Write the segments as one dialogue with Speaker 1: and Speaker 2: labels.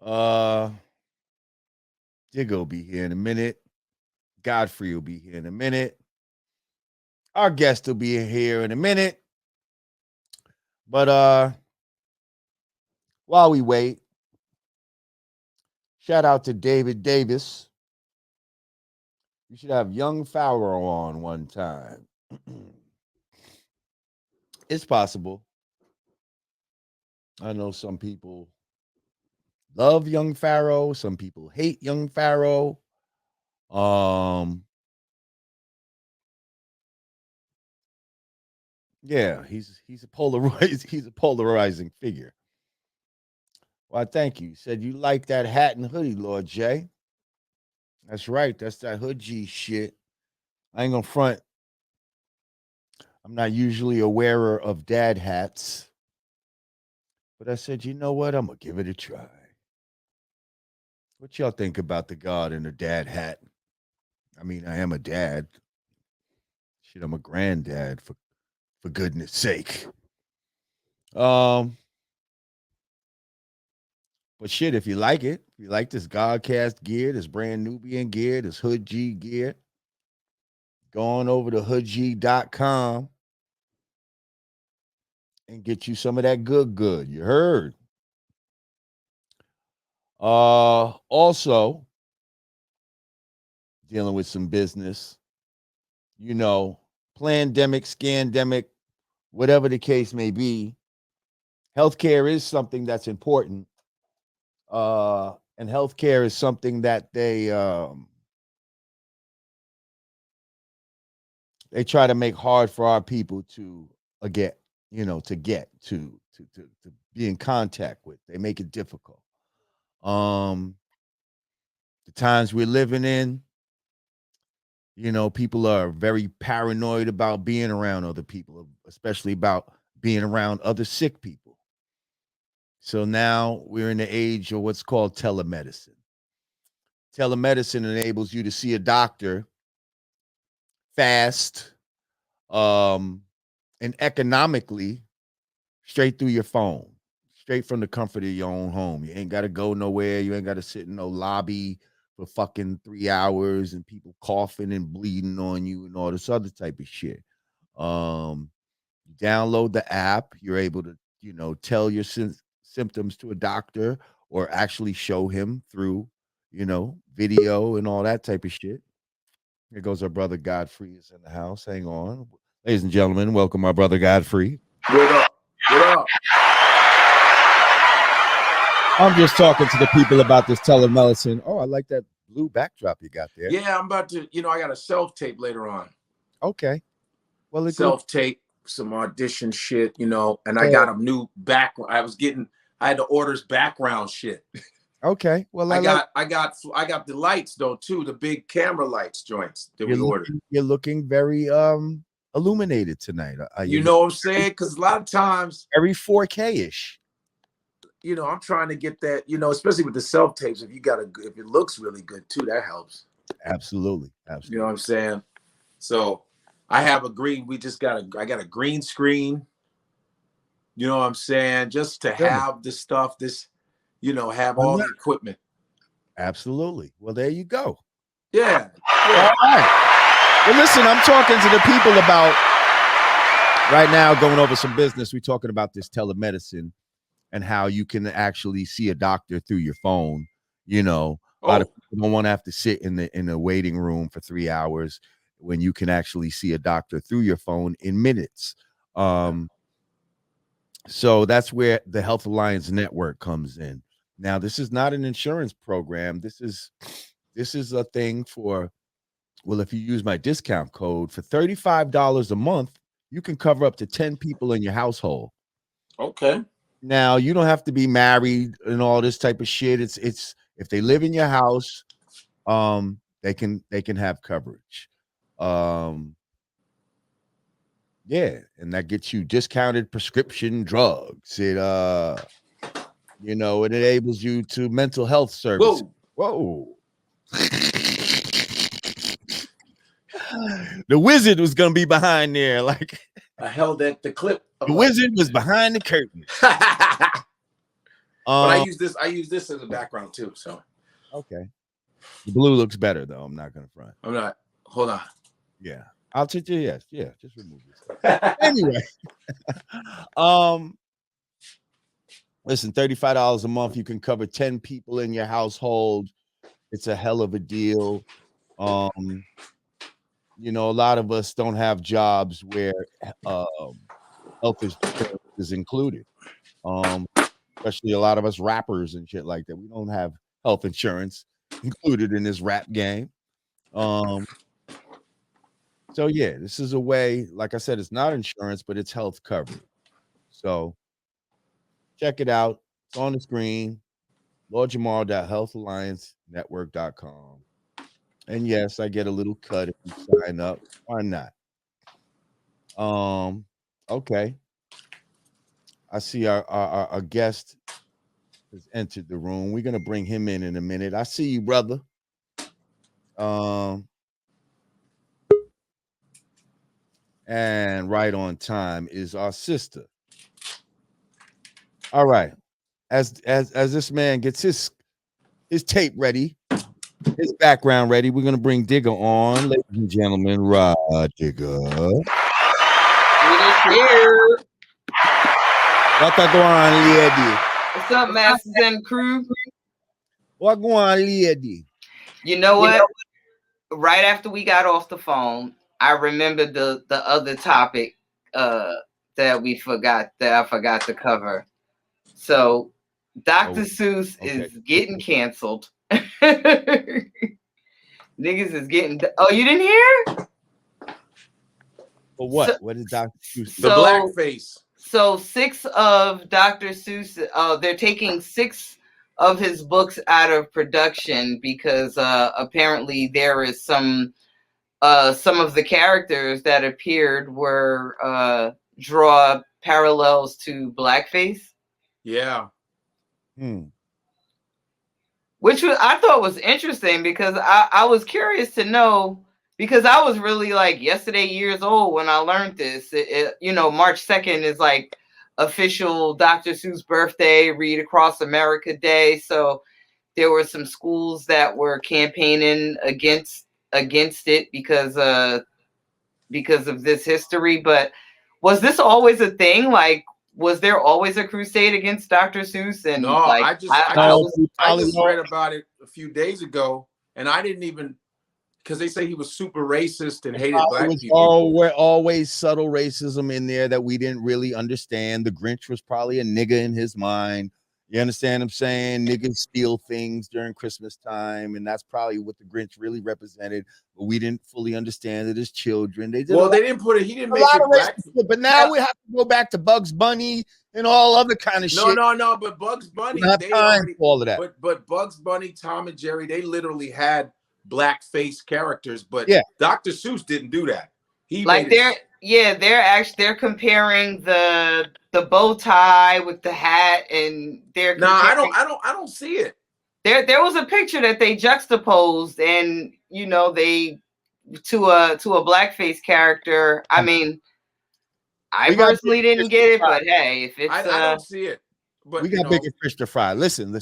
Speaker 1: Uh, Digga will be here in a minute. Godfrey will be here in a minute. Our guest will be here in a minute. But while we wait, shout out to David Davis. You should have young Pharaoh on one time. It's possible. I know some people love young Pharaoh, some people hate young Pharaoh. Yeah, he's a polarizing figure. Well, thank you. You said you like that hat and hoodie, Lord J. That's right. That's that hood G shit. I ain't gonna front. I'm not usually a wearer of dad hats, but I said, you know what? I'm gonna give it a try. What y'all think about the God in a dad hat? I mean, I am a dad. Shit, I'm a granddad for goodness sake. Um, but shit, if you like it, if you like this Godcast gear, this brand Nubian gear, this Hood G gear, go on over to hoodg.com and get you some of that good. You heard. Also dealing with some business, you know, pandemic, scandemic, whatever the case may be. Healthcare is something that's important. And healthcare is something that they try to make hard for our people to get, to get to be in contact with. They make it difficult. Um, the times we're living in, people are very paranoid about being around other people, especially about being around other sick people. So now we're in the age of what's called telemedicine. Telemedicine enables you to see a doctor fast, and economically straight through your phone, straight from the comfort of your own home. You ain't got to go nowhere. You ain't got to sit in no lobby for fucking 3 hours and people coughing and bleeding on you and all this other type of shit. You download the app. You're able to, tell your symptoms to a doctor or actually show him through, video and all that type of shit. Here goes our brother Godfrey is in the house. Hang on. Ladies and gentlemen, welcome our brother Godfrey.
Speaker 2: What up? What up?
Speaker 1: I'm just talking to the people about this telemedicine. Oh, I like that blue backdrop you got there.
Speaker 2: Yeah, I'm about to, I got a self-tape later on.
Speaker 1: Okay. Well,
Speaker 2: self-tape, some audition shit, and I got a new background. I had to order background shit.
Speaker 1: Okay. Well,
Speaker 2: I got the lights though too, the big camera lights joints that we ordered.
Speaker 1: You're looking very illuminated tonight.
Speaker 2: You know what I'm saying? Because a lot of times
Speaker 1: very 4K-ish.
Speaker 2: I'm trying to get that, especially with the self-tapes. If it looks really good too, that helps.
Speaker 1: Absolutely.
Speaker 2: You know what I'm saying? So I have a green. I got a green screen. You know what I'm saying? Just to have the stuff, have all the equipment.
Speaker 1: Absolutely. Well, there you go.
Speaker 2: Yeah.
Speaker 1: All right. Well, listen, I'm talking to the people about right now, going over some business. We're talking about this telemedicine and how you can actually see a doctor through your phone. A lot of people don't want to have to sit in the waiting room for 3 hours when you can actually see a doctor through your phone in minutes. So that's where the Health Alliance Network comes in. Now, this is not an insurance program. This is a thing for, well, if you use my discount code for $35 a month, you can cover up to 10 people in your household.
Speaker 2: Okay.
Speaker 1: Now, you don't have to be married and all this type of shit. It's if they live in your house, they can have coverage. Yeah, and that gets you discounted prescription drugs. It it enables you to mental health services. Whoa. The wizard was gonna be behind there, like
Speaker 2: I held at the clip.
Speaker 1: The wizard was behind the curtain.
Speaker 2: But I use this as a background too. So
Speaker 1: okay. The blue looks better though. I'm not gonna front.
Speaker 2: I'm not. Hold on.
Speaker 1: Yeah. I'll take you. Yes. Yeah. Just remove this. Anyway. Listen, $35 a month. You can cover 10 people in your household. It's a hell of a deal. You know, a lot of us don't have jobs where health insurance is included. Especially a lot of us rappers and shit like that. We don't have health insurance included in this rap game. So yeah, this is a way, like I said, it's not insurance, but it's health coverage. So check it out. It's on the screen. LordJamar.healthalliancenetwork.com. And yes, I get a little cut if you sign up. Why not? Okay. I see our guest has entered the room. We're gonna bring him in a minute. I see you, brother. And right on time is our sister. All right. As this man gets his tape ready, his background ready, we're gonna bring Digga on, ladies and gentlemen. Rod Digga.
Speaker 3: Here.
Speaker 1: What go on, lady?
Speaker 3: What's up, Masters and crew?
Speaker 1: What go on, lady?
Speaker 3: You know what? Right after we got off the phone, I remembered the other topic that I forgot to cover. So Dr. Seuss is getting canceled. Niggas is getting. Oh, you didn't hear?
Speaker 1: For what? What is Dr. Seuss?
Speaker 2: The blackface.
Speaker 3: So 6 of Dr. Seuss, they're taking 6 of his books out of production because apparently there is some of the characters that appeared were draw parallels to blackface.
Speaker 2: Yeah.
Speaker 3: Which I thought was interesting because I was curious to know, because I was really like yesterday years old when I learned this. March 2nd is like official Dr. Seuss birthday, Read Across America Day. So there were some schools that were campaigning against it because of this history. But was this always a thing? Like, was there always a crusade against Dr. Seuss? And
Speaker 2: no,
Speaker 3: like,
Speaker 2: I just read about it a few days ago, and I didn't even, because they say he was super racist and hated black people.
Speaker 1: Always subtle racism in there that we didn't really understand. The Grinch was probably a nigga in his mind. You understand what I'm saying? Niggas steal things during Christmas time, and that's probably what the Grinch really represented. But we didn't fully understand it as children. They didn't
Speaker 2: put it. He didn't make it black.
Speaker 1: But now we have to go back to Bugs Bunny and all other kind of shit.
Speaker 2: No. But Bugs Bunny,
Speaker 1: they already all of that.
Speaker 2: But Bugs Bunny, Tom and Jerry, they literally had blackface characters. But Dr. Seuss didn't do that.
Speaker 3: They're comparing the bow tie with the hat, and
Speaker 2: I don't see it.
Speaker 3: There was a picture that they juxtaposed, and they to a blackface character. I mean, I personally didn't get it, but hey, if it's
Speaker 2: I don't see it. But
Speaker 1: we got bigger fish to fry. Listen.
Speaker 3: No,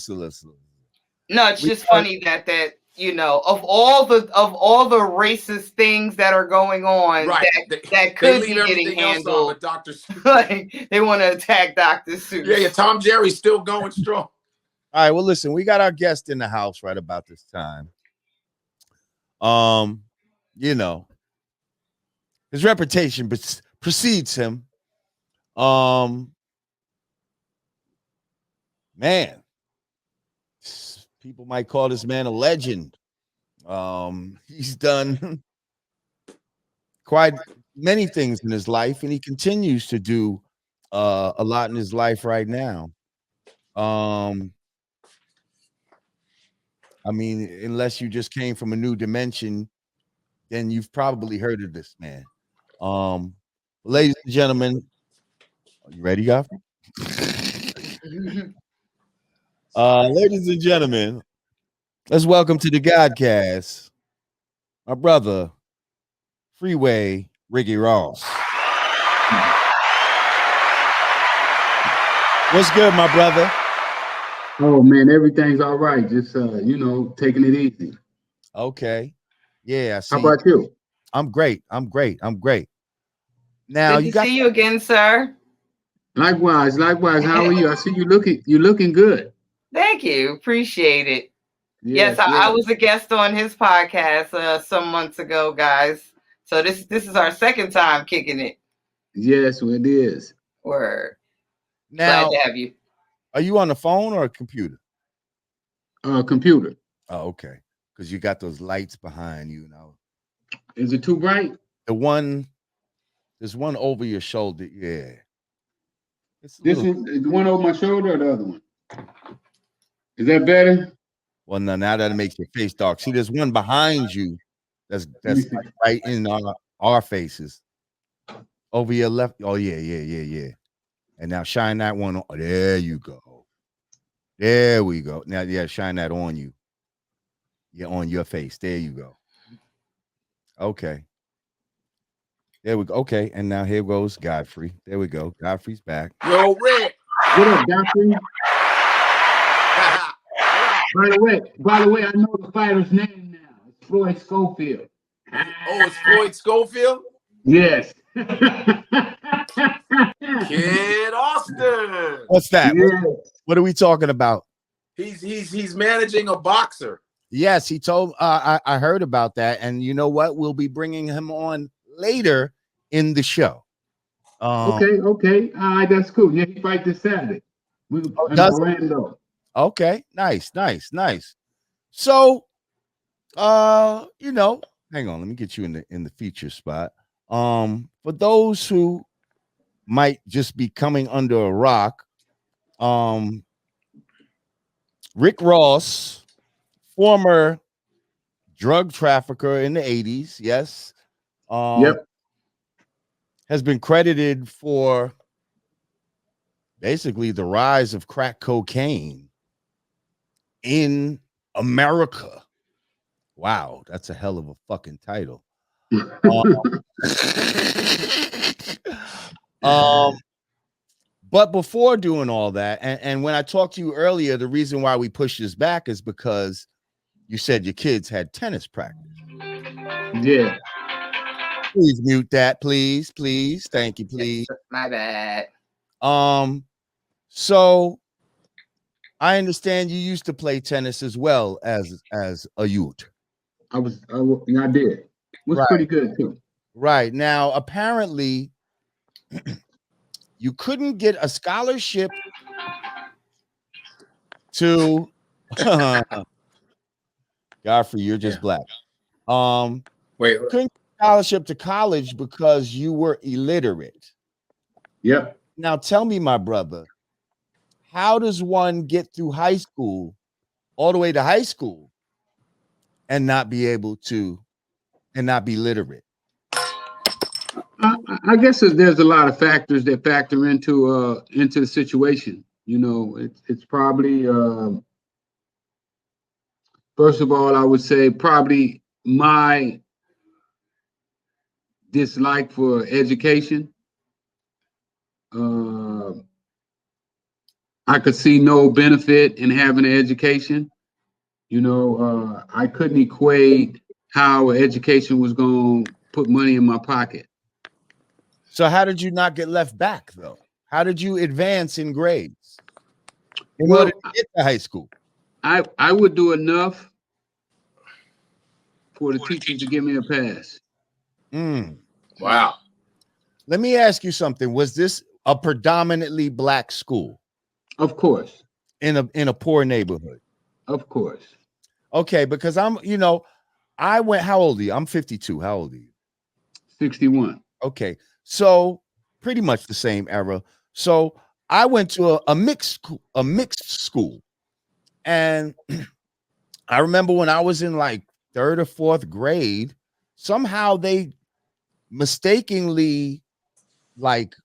Speaker 3: it's just funny that of all the racist things that are going on,
Speaker 2: right,
Speaker 3: that could be getting handled.
Speaker 2: With Dr. Seuss.
Speaker 3: Like, they want to attack Dr. Seuss.
Speaker 2: Yeah, Tom Jerry's still going strong.
Speaker 1: All right, well, listen, we got our guest in the house right about this time. His reputation precedes him. Man, people might call this man a legend. He's done quite many things in his life, and he continues to do a lot in his life right now. I mean, unless you just came from a new dimension, then you've probably heard of this man. Ladies and gentlemen, are you ready, Godfrey? Ladies and gentlemen, let's welcome to the Godcast my brother, Freeway Rick Ross. What's good, my brother?
Speaker 4: Oh man, everything's all right. Just taking it easy.
Speaker 1: Okay. Yeah, I
Speaker 4: How
Speaker 1: see.
Speaker 4: about you?
Speaker 1: I'm great. I'm great. I'm great. Now
Speaker 3: Good
Speaker 1: you
Speaker 3: to
Speaker 1: got
Speaker 3: see you again, sir.
Speaker 4: Likewise. How are you? I see you looking good.
Speaker 3: Thank you. Appreciate it. Yes,
Speaker 4: Yes,
Speaker 3: I
Speaker 4: yes.
Speaker 3: was a guest on his podcast some months ago, guys. So this is our second time kicking it.
Speaker 4: Yes, it is.
Speaker 3: Word. Glad
Speaker 1: now.
Speaker 3: to have you.
Speaker 1: Are you on the phone or a computer?
Speaker 4: Computer.
Speaker 1: Oh, okay. Because you got those lights behind you now.
Speaker 4: Is it too bright?
Speaker 1: There's one over your shoulder. Yeah. It's a
Speaker 4: This
Speaker 1: little.
Speaker 4: one, the one over my shoulder or the other one? Is that better?
Speaker 1: Well, now that it makes your face dark. See, there's one behind you that's
Speaker 4: Let me see.
Speaker 1: like right in our faces. Over your left. Oh, yeah. And now shine that one on. There you go. There we go. Now, yeah, shine that on you. Yeah, on your face. There you go. Okay. There we go. Okay. And now here goes Godfrey. There we go. Godfrey's back.
Speaker 2: Yo, Rick.
Speaker 4: What up, Godfrey? By the way, I know the fighter's name now. It's Floyd Schofield.
Speaker 2: Oh, it's Floyd Schofield?
Speaker 4: Yes.
Speaker 2: Kid Austin.
Speaker 1: What's that?
Speaker 4: Yeah.
Speaker 1: What are we talking about?
Speaker 2: He's managing a boxer.
Speaker 1: Yes, he told. I heard about that, and you know what? We'll be bringing him on later in the show.
Speaker 4: Okay. All right, that's cool. Yeah, he fight this Saturday. In Orlando.
Speaker 1: Okay, nice. So, hang on, let me get you in the feature spot. For those who might just be coming under a rock, Rick Ross, former drug trafficker in the 80s, yes.
Speaker 4: Yep.
Speaker 1: Has been credited for basically the rise of crack cocaine in America. Wow, that's a hell of a fucking title. But before doing all that, and when I talked to you earlier, the reason why we pushed this back is because you said your kids had tennis practice.
Speaker 4: Yeah.
Speaker 1: Please mute that, please. Thank you, please.
Speaker 3: My bad.
Speaker 1: So I understand you used to play tennis as well as a youth.
Speaker 4: I did. It was pretty good too.
Speaker 1: Right. Now, apparently, you couldn't get a scholarship to Godfrey, you're just black.
Speaker 2: Wait.
Speaker 1: Couldn't get a scholarship to college because you were illiterate.
Speaker 4: Yep.
Speaker 1: Now tell me, my brother, how does one get through high school, all the way to high school, and not be literate?
Speaker 4: I guess there's a lot of factors that factor into the situation. It's probably first of all, I would say probably my dislike for education. I could see no benefit in having an education. I couldn't equate how education was going to put money in my pocket.
Speaker 1: So how did you not get left back, though? How did you advance in grades in order to get to high school?
Speaker 4: I would do enough for the teachers to give me a pass.
Speaker 2: Wow.
Speaker 1: Let me ask you something. Was this a predominantly black school?
Speaker 4: Of course.
Speaker 1: In a poor neighborhood?
Speaker 4: Of course.
Speaker 1: Okay, because I went, how old are you? I'm 52. How old are you?
Speaker 4: 61.
Speaker 1: Okay. So pretty much the same era. So I went to a mixed school. And I remember when I was in like 3rd or 4th grade, somehow they mistakenly like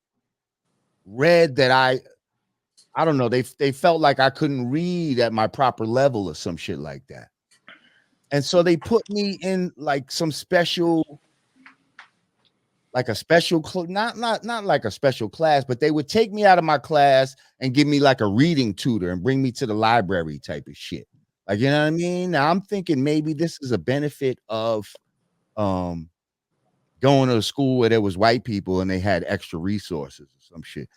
Speaker 1: read that I don't know, they felt like I couldn't read at my proper level or some shit like that. And so they put me in like some special like a special not like a special class, but they would take me out of my class and give me like a reading tutor and bring me to the library type of shit. Like, you know what I mean? Now I'm thinking maybe this is a benefit of going to a school where there was white people and they had extra resources or some shit.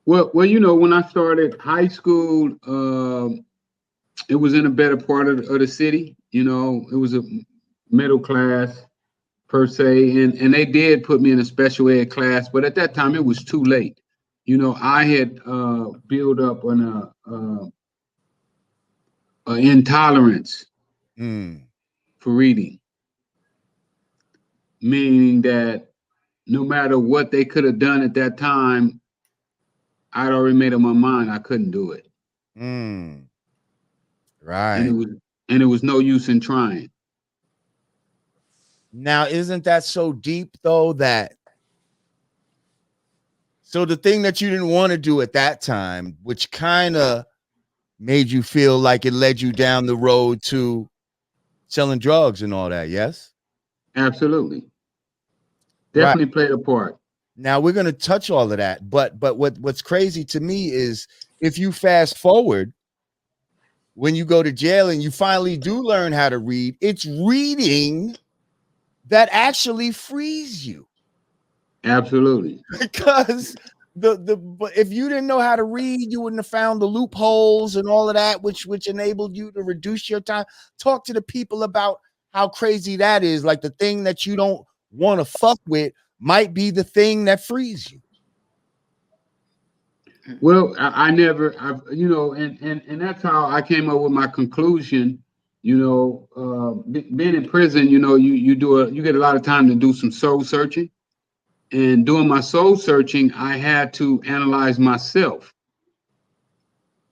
Speaker 4: Well, you know, when I started high school, it was in a better part of the city. You know, it was a middle class per se, and they did put me in a special ed class, but at that time it was too late. You know, I had built up on a intolerance for reading, meaning that no matter what they could have done at that time, I'd already made up my mind I couldn't do it.
Speaker 1: Right.
Speaker 4: And it was no use in trying.
Speaker 1: Now, isn't that so deep though, that so the thing that you didn't want to do at that time, which kind of made you feel like it led you down the road to selling drugs and all that, yes?
Speaker 4: Absolutely. Definitely
Speaker 1: right.
Speaker 4: Played a part.
Speaker 1: Now we're going to touch all of that, but what's crazy to me is if you fast forward when you go to jail and you finally do learn how to read, it's reading that actually frees you.
Speaker 4: Absolutely.
Speaker 1: Because if you didn't know how to read, you wouldn't have found the loopholes and all of that, which enabled you to reduce your time. Talk to the people about how crazy that is. Like the thing that you don't want to fuck with might be the thing that frees you.
Speaker 4: Well, you know, and that's how I came up with my conclusion. You know, being in prison, you know, you get a lot of time to do some soul searching. And doing my soul searching, I had to analyze myself.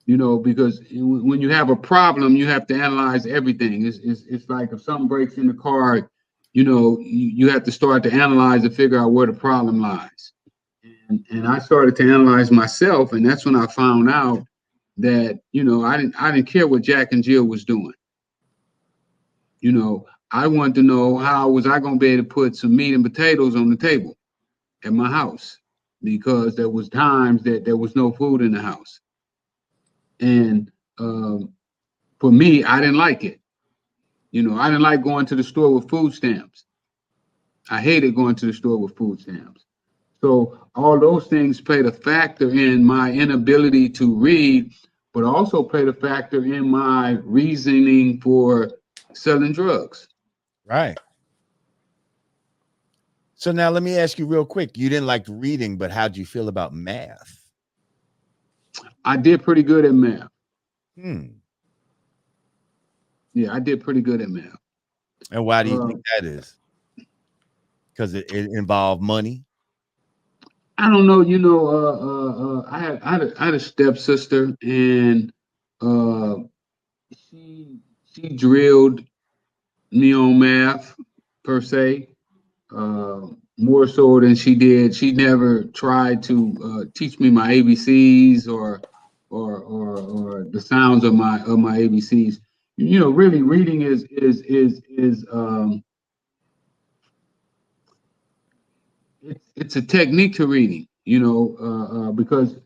Speaker 4: You know, because when you have a problem, you have to analyze everything. It's like if something breaks in the car, you know, you have to start to analyze and figure out where the problem lies. And I started to analyze myself, and that's when I found out that, you know, I didn't care what Jack and Jill was doing. You know, I wanted to know how was I going to be able to put some meat and potatoes on the table at my house, because there was times that there was no food in the house. And for me, I didn't like it. You know, I didn't like going to the store with food stamps. I hated going to the store with food stamps. So all those things played a factor in my inability to read, but also played a factor in my reasoning for selling drugs.
Speaker 1: Right. So now let me ask you real quick. You didn't like reading, but how'd you feel about math?
Speaker 4: I did pretty good at math. Yeah, I did pretty good at math.
Speaker 1: And why do you think that is? Because it involved money?
Speaker 4: I don't know. You know, I had a stepsister, and she drilled me on math per se, more so than she did. She never tried to teach me my ABCs or the sounds of my ABCs. You know, really, reading is it's a technique to reading. You know, because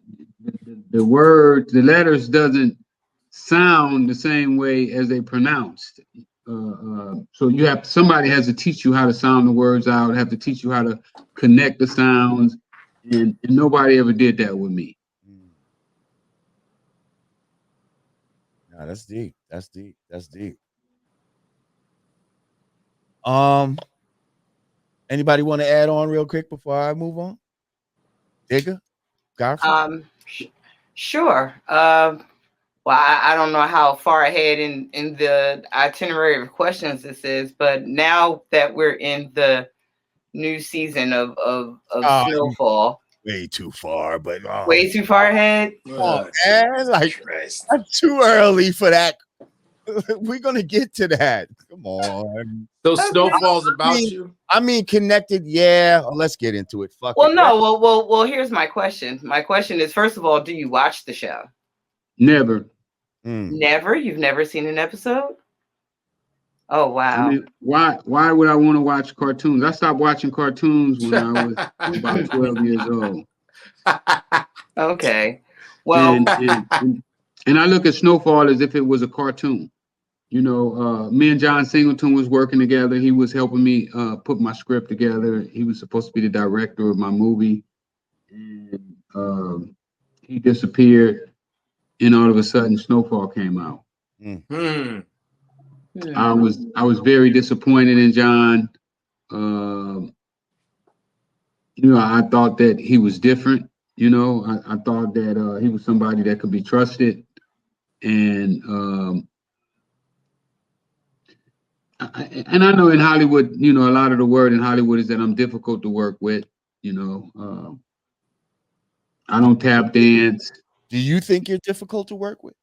Speaker 4: the word, the letters doesn't sound the same way as they pronounced. So somebody has to teach you how to sound the words out, have to teach you how to connect the sounds, and nobody ever did that with me.
Speaker 1: No, that's deep. That's deep. That's deep. Anybody want to add on real quick before I move on? Digga? Godfrey?
Speaker 3: Sure. Well, I don't know how far ahead in the itinerary of questions this is, but now that we're in the new season of snowfall,
Speaker 1: way too far, but
Speaker 3: way too far ahead.
Speaker 1: Man, like that's too early for that. We're gonna get to that. Come on.
Speaker 2: So snowfall's about you.
Speaker 1: I mean, connected. Yeah. Let's get into it. Fuck.
Speaker 3: Well,
Speaker 1: it.
Speaker 3: no. Well. Here's my question. My question is, first of all, do you watch the show?
Speaker 4: Never.
Speaker 3: Never. You've never seen an episode? Oh
Speaker 4: I
Speaker 3: wow.
Speaker 4: mean, why would I want to watch cartoons? I stopped watching cartoons when I was about 12 years old.
Speaker 3: Okay. Well,
Speaker 4: And I look at Snowfall as if it was a cartoon. You know, me and John Singleton was working together. He was helping me put my script together. He was supposed to be the director of my movie, and he disappeared. And all of a sudden, Snowfall came out.
Speaker 2: Hmm.
Speaker 4: I was very disappointed in John. You know, I thought that he was different. You know, I thought that he was somebody that could be trusted, and I know in Hollywood, you know, a lot of the word in Hollywood is that I'm difficult to work with. You know, I don't tap dance.
Speaker 1: Do you think you're difficult to work with?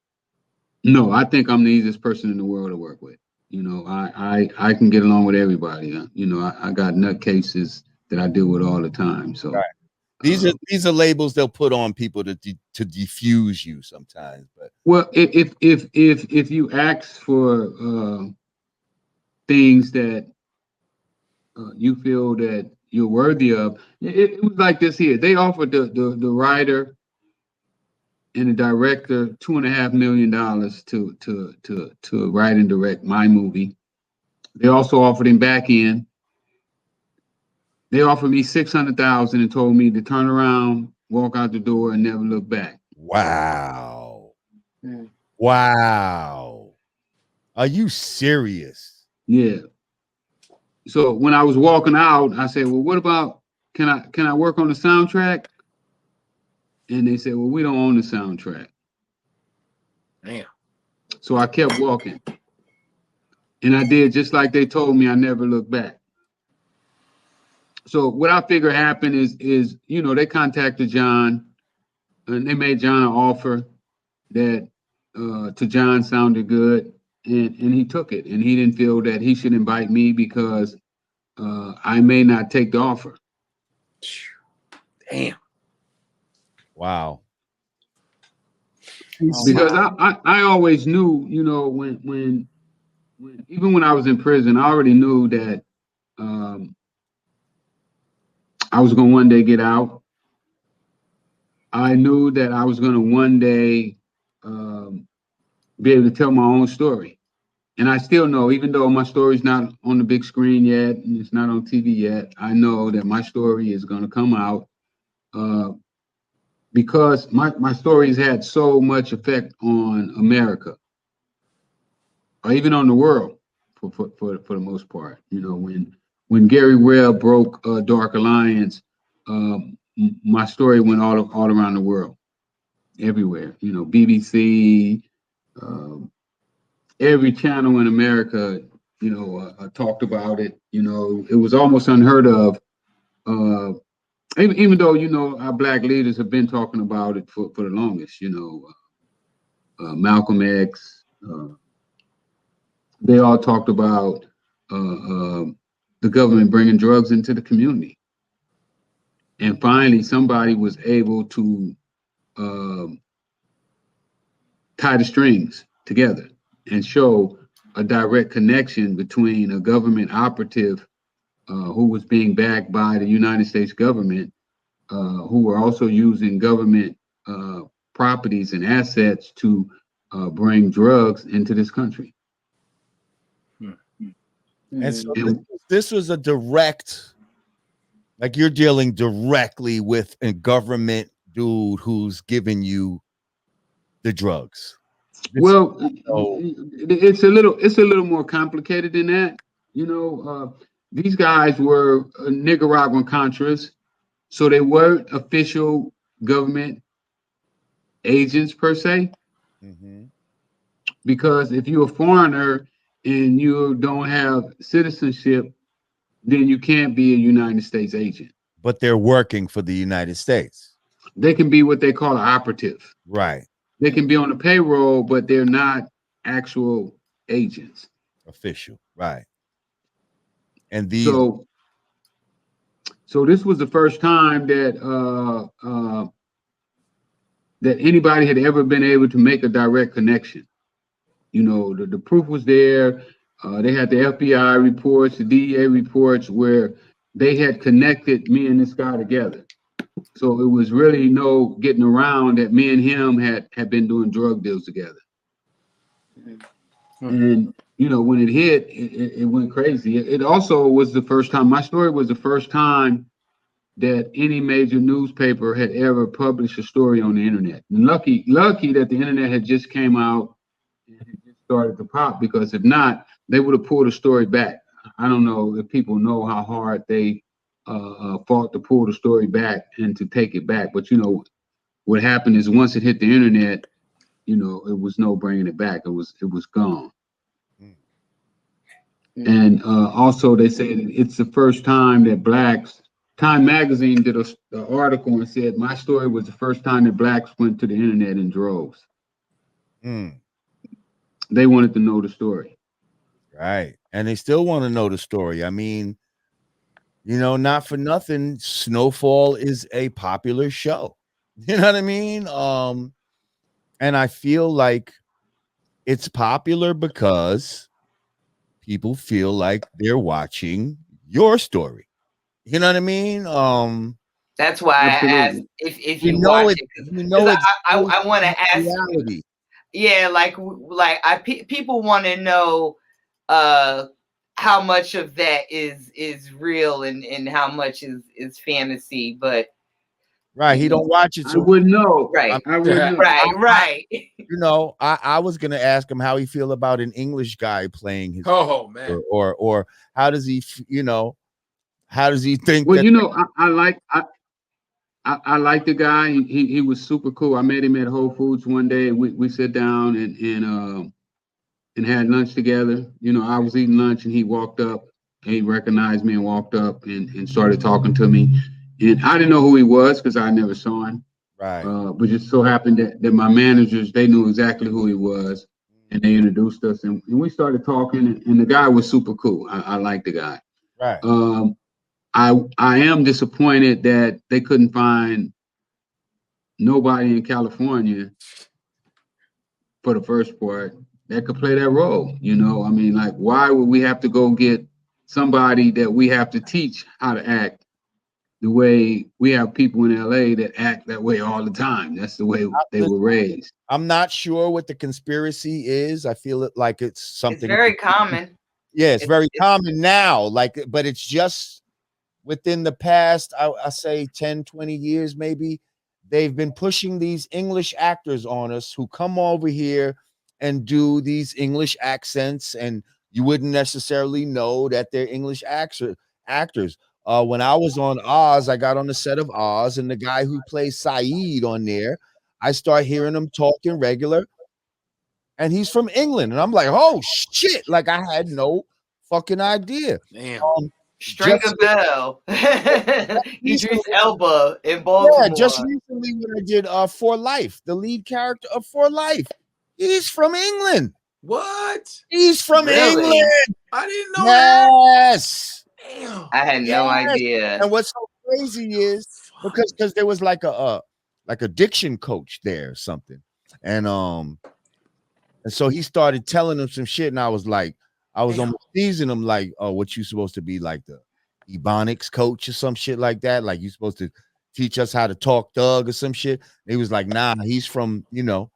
Speaker 4: No, I think I'm the easiest person in the world to work with. You know, I can get along with everybody. You know, I got nutcases that I deal with all the time. So
Speaker 1: right. These are labels they'll put on people to diffuse you sometimes. But
Speaker 4: well, if you ask for things that you feel that you're worthy of, it was like this here. They offered the writer and the director $2.5 million to write and direct my movie. They also offered him back end. They offered me $600,000 and told me to turn around, walk out the door, and never look back.
Speaker 1: wow. Wow. Are you serious?
Speaker 4: Yeah. So when I was walking out, I said, "Well, what about can I work on the soundtrack?" And they said, "Well, we don't own the soundtrack."
Speaker 2: Damn.
Speaker 4: So I kept walking, and I did just like they told me. I never looked back. So what I figure happened is you know they contacted John, and they made John an offer that to John sounded good, and he took it, and he didn't feel that he should invite me because I may not take the offer.
Speaker 2: Damn.
Speaker 1: Wow.
Speaker 4: Because I always knew, you know, when even when I was in prison, I already knew that I was going to one day get out. I knew that I was going to one day be able to tell my own story. And I still know, even though my story's not on the big screen yet and it's not on TV yet, I know that my story is going to come out because my story's had so much effect on America, or even on the world for the most part. You know, when Gary Webb broke Dark Alliance, my story went all around the world, everywhere. You know, BBC, every channel in America, you know, talked about it. You know, it was almost unheard of. Even though, you know, our black leaders have been talking about it for the longest. You know, Malcolm X. They all talked about the government bringing drugs into the community. And finally, somebody was able to tie the strings together and show a direct connection between a government operative who was being backed by the United States government, who were also using government properties and assets to bring drugs into this country.
Speaker 1: And so this was a direct, like you're dealing directly with a government dude who's giving you the drugs.
Speaker 4: Well, it's a little more complicated than that. You know, these guys were Nicaraguan Contras, so they weren't official government agents per se. Because if you're a foreigner and you don't have citizenship, then you can't be a United States agent.
Speaker 1: But they're working for the United States.
Speaker 4: They can be what they call an operative.
Speaker 1: Right.
Speaker 4: They can be on the payroll, but they're not actual agents.
Speaker 1: Official. Right. And these.
Speaker 4: So this was the first time that that anybody had ever been able to make a direct connection. You know, the proof was there. They had the FBI reports, the DEA reports, where they had connected me and this guy together. So it was really no getting around that me and him had been doing drug deals together. And when it hit, it went crazy. It also was the first time. My story was the first time that any major newspaper had ever published a story on the internet. And lucky that the internet had just came out and it just started to pop, because if not, they would have pulled the story back. I don't know if people know how hard they fought to pull the story back and to take it back. But what happened is once it hit the internet, it was no bringing it back. It was gone. And also they say that it's the first time that blacks, Time Magazine did an article and said my story was the first time that blacks went to the internet in droves. They wanted to know the story.
Speaker 1: Right. And they still want to know the story. I mean, not for nothing, Snowfall is a popular show. You know what I mean? And I feel like it's popular because people feel like they're watching your story. You know what I mean?
Speaker 3: That's why
Speaker 4: Absolutely.
Speaker 3: I asked if you watch it, because I want to ask
Speaker 1: reality.
Speaker 3: Yeah, people want to know how much of that is real and how much is fantasy, but
Speaker 1: right, he don't watch it.
Speaker 4: So I wouldn't know.
Speaker 3: Right.
Speaker 4: I wouldn't know.
Speaker 3: Right.
Speaker 1: I was gonna ask him how he feel about an English guy playing his
Speaker 2: man,
Speaker 1: or how does he how does he think?
Speaker 4: Well, I like the guy. He was super cool. I met him at Whole Foods one day, and we sit down and had lunch together. I was eating lunch, and he walked up. And he recognized me and walked up and started talking to me. And I didn't know who he was because I never saw him.
Speaker 1: Right.
Speaker 4: But just so happened that my managers, they knew exactly who he was, and they introduced us, and we started talking. And the guy was super cool. I like the guy.
Speaker 1: Right.
Speaker 4: I am disappointed that they couldn't find nobody in California for the first part that could play that role. I mean, like, why would we have to go get somebody that we have to teach how to act the way we have people in LA that act that way all the time? That's the way they were raised.
Speaker 1: I'm not sure what the conspiracy is. I feel it like it's something.
Speaker 3: It's very common.
Speaker 1: Yeah, it's very common now. But it's just within the past, I say 10, 20 years, maybe, they've been pushing these English actors on us who come over here and do these English accents, and you wouldn't necessarily know that they're English actors. When I was on Oz, I got on the set of Oz, and the guy who plays Saeed on there, I start hearing him talking regular, and he's from England. And I'm like, oh, shit. Like, I had no fucking idea.
Speaker 2: Damn.
Speaker 3: Stringer Bell, Idris Elba in Baltimore.
Speaker 1: Yeah, just recently when I did For Life, the lead character of For Life, he's from England.
Speaker 2: What?
Speaker 1: He's from England.
Speaker 2: I didn't know that.
Speaker 1: Yes.
Speaker 2: Damn.
Speaker 3: I had no idea.
Speaker 1: And what's so crazy is because there was like a diction coach there or something, and so he started telling him some shit, and I was almost teasing him like, oh, what you supposed to be like the Ebonics coach or some shit like that? Like you supposed to teach us how to talk thug or some shit? And he was like, nah, he's from London.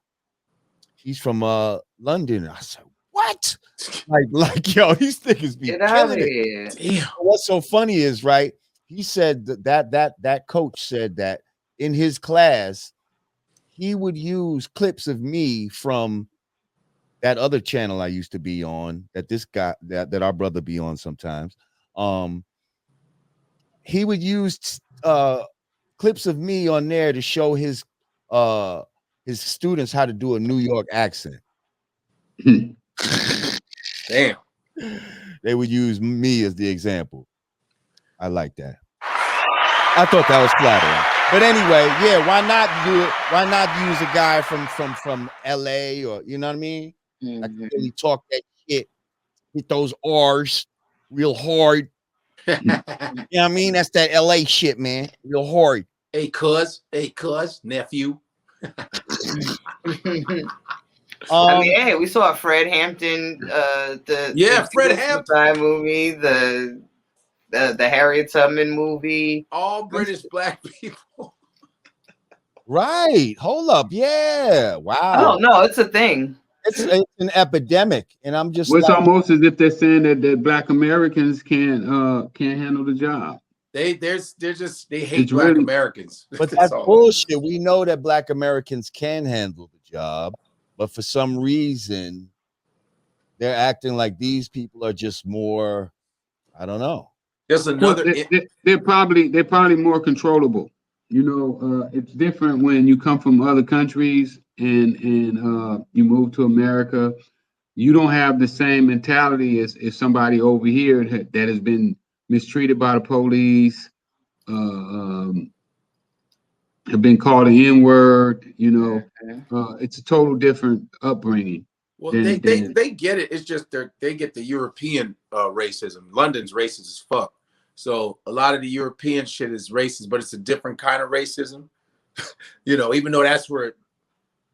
Speaker 1: And I said, what? Like yo, these niggas be killing it. Damn. What's so funny is, right, he said that coach said that in his class he would use clips of me from that other channel I used to be on, that this guy that our brother be on sometimes. He would use clips of me on there to show his students how to do a New York accent.
Speaker 2: Damn.
Speaker 1: They would use me as the example. I like that. I thought that was flattering. But anyway, yeah, why not do it? Why not use a guy from LA, or you know what I mean? I can really talk that shit, hit those R's real hard. You know what I mean? That's that LA shit, man. Real hard.
Speaker 2: Hey, cuz, nephew.
Speaker 3: I mean, hey, we saw Fred Hampton, the
Speaker 2: Fred Hampton
Speaker 3: movie, the Harriet Tubman movie.
Speaker 2: All British black people.
Speaker 1: Right. Hold up. Yeah. Wow.
Speaker 3: Oh no, it's a thing.
Speaker 1: It's an epidemic, and I'm just.
Speaker 4: It's almost as if they're saying that Black Americans can't handle the job.
Speaker 2: They hate Black Americans.
Speaker 1: But that's bullshit. We know that Black Americans can handle the job, but for some reason, they're acting like these people are just more. I don't know.
Speaker 2: There's another.
Speaker 4: They're probably more controllable. You know, it's different when you come from other countries and you move to America. You don't have the same mentality as somebody over here that has been mistreated by the police, have been called an N-word. You know, it's a total different upbringing.
Speaker 2: Well, they get it. It's just they get the European racism. London's racist as fuck. So a lot of the European shit is racist, but it's a different kind of racism. You know, even though that's where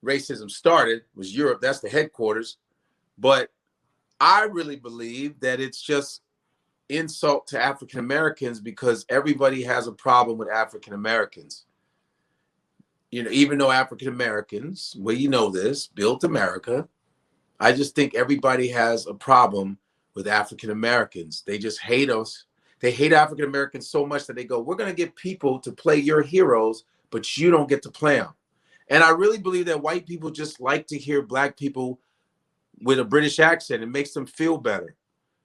Speaker 2: racism started, was Europe. That's the headquarters. But I really believe that it's just insult to African Americans because everybody has a problem with African Americans. You know, even though African Americans, well, you know this, built America. I just think everybody has a problem with African Americans. They just hate us. They hate African Americans so much that they go, we're going to get people to play your heroes, but you don't get to play them. And I really believe that white people just like to hear black people with a British accent. It makes them feel better.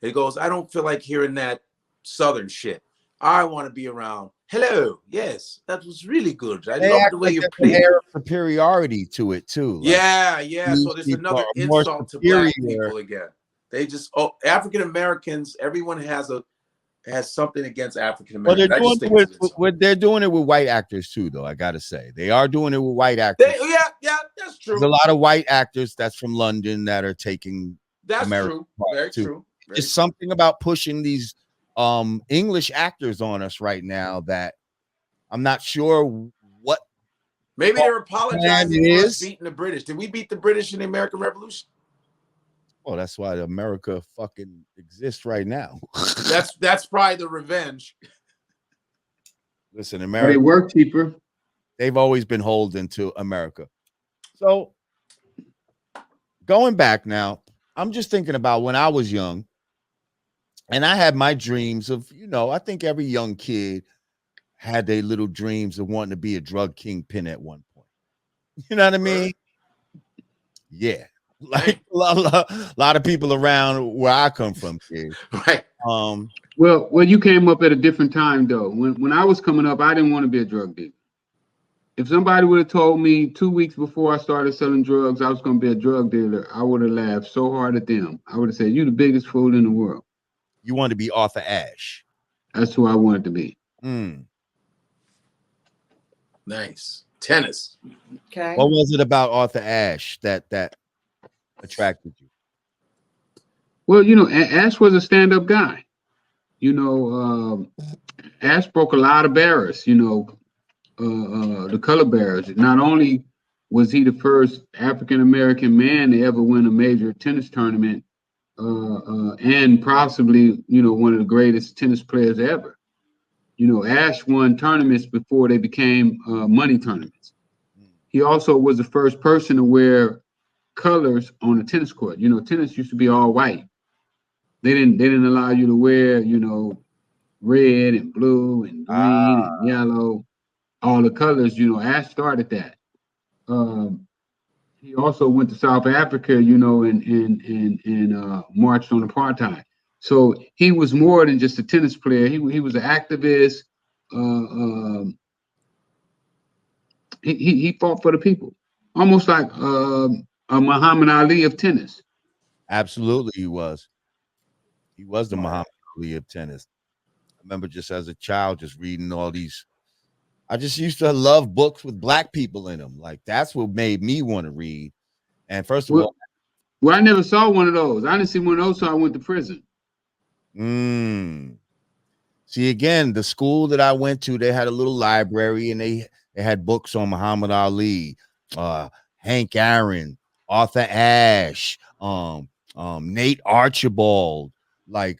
Speaker 2: It goes, I don't feel like hearing that Southern shit. I want to be around. Hello. Yes, that was really good. I love the way you played.
Speaker 1: Air of superiority to it too.
Speaker 2: Like, yeah. So there's another insult to black people again. They just African Americans. Everyone has something against African Americans.
Speaker 1: They're doing it with white actors too, though. I gotta say, they are doing it with white actors.
Speaker 2: Yeah, that's true.
Speaker 1: There's a lot of white actors that's from London that are taking.
Speaker 2: That's
Speaker 1: American
Speaker 2: true. Very true.
Speaker 1: It's something about pushing these English actors on us right now that I'm not sure what.
Speaker 2: Maybe they're apologizing for us beating the British. Did we beat the British in the American Revolution?
Speaker 1: Well, that's why America fucking exists right now.
Speaker 2: that's probably the revenge.
Speaker 1: Listen, America.
Speaker 4: They work cheaper.
Speaker 1: They've always been holding to America. So going back now, I'm just thinking about when I was young. And I had my dreams of, I think every young kid had their little dreams of wanting to be a drug kingpin at one point. You know what I mean? Yeah. Like a lot of people around where I come from, kid.
Speaker 2: Right.
Speaker 4: Well, you came up at a different time, though. When I was coming up, I didn't want to be a drug dealer. If somebody would have told me 2 weeks before I started selling drugs, I was going to be a drug dealer, I would have laughed so hard at them. I would have said, "You're the biggest fool in the world."
Speaker 1: You want to be Arthur Ashe.
Speaker 4: That's who I wanted to be.
Speaker 2: Nice. Tennis.
Speaker 3: Okay.
Speaker 1: What was it about Arthur Ashe that attracted you?
Speaker 4: Well, Ashe was a stand-up guy. Ashe broke a lot of barriers, the color barriers. Not only was he the first African-American man to ever win a major tennis tournament, and possibly, one of the greatest tennis players ever. Ashe won tournaments before they became money tournaments. He also was the first person to wear colors on a tennis court. Tennis used to be all white. They didn't allow you to wear, red and blue and green and yellow, all the colors. Ashe started that. He also went to South Africa, and marched on apartheid. So he was more than just a tennis player. He was an activist. He fought for the people, almost like a Muhammad Ali of tennis.
Speaker 1: Absolutely, he was. He was the Muhammad Ali of tennis. I remember just as a child, just reading all these. I just used to love books with black people in them. Like that's what made me want to read. And first of all,
Speaker 4: I never saw one of those. I didn't see one of those, so I went to prison.
Speaker 1: See, again, the school that I went to, they had a little library, and they had books on Muhammad Ali, Hank Aaron, Arthur Ashe, Nate Archibald, like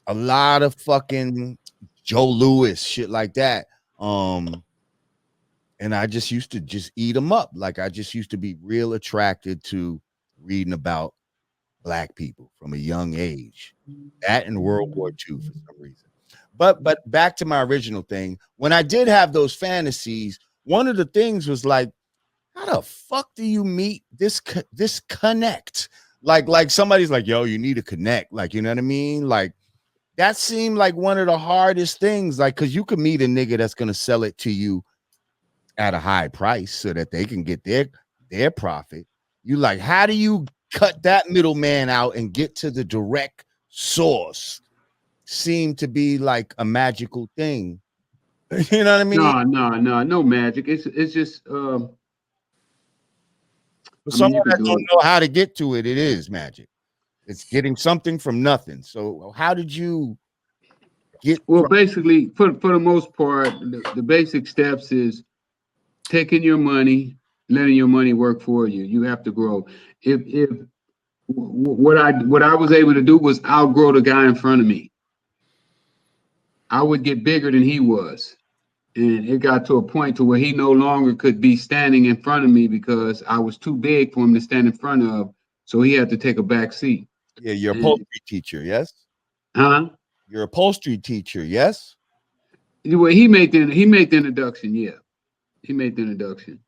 Speaker 1: a lot of fucking Joe Louis, shit like that. And I just used to just eat them up. Like I just used to be real attracted to reading about Black people from a young age. That in World War II for some reason. But back to my original thing. When I did have those fantasies, one of the things was like, how the fuck do you meet this connect? Like somebody's like, yo, you need to connect. Like, you know what I mean? Like that seemed like one of the hardest things. Like, cause you could meet a nigga that's gonna sell it to you at a high price so that they can get their profit. You like, how do you cut that middleman out and get to the direct source? Seemed to be like a magical thing. You know what I mean?
Speaker 4: No magic. It's just
Speaker 1: For
Speaker 4: I mean,
Speaker 1: someone
Speaker 4: you could
Speaker 1: that
Speaker 4: do
Speaker 1: don't
Speaker 4: it.
Speaker 1: know how to get to it, it is magic. It's getting something from nothing. So how did you get
Speaker 4: Well, basically, for the most part, the basic steps is taking your money, letting your money work for you. You have to grow. If what I was able to do was outgrow the guy in front of me. I would get bigger than he was. And it got to a point to where he no longer could be standing in front of me because I was too big for him to stand in front of. So he had to take a back seat.
Speaker 1: your
Speaker 4: And,
Speaker 1: upholstery teacher, yes?
Speaker 4: huh?
Speaker 1: Your upholstery teacher, yes?
Speaker 4: Well, he made the introduction, yeah. He made the introduction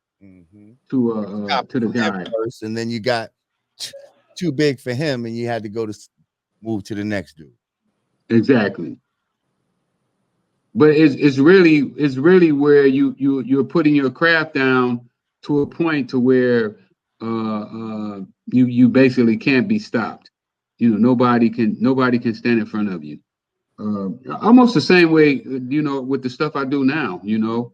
Speaker 1: Got
Speaker 4: to the
Speaker 1: from him
Speaker 4: guy.
Speaker 1: first, and then you got too big for him, and you had to go to move to the next dude.
Speaker 4: Exactly. But it's really where you're putting your craft down to a point to where you basically can't be stopped. You know, nobody can stand in front of you. Almost the same way, you know, with the stuff I do now. You know,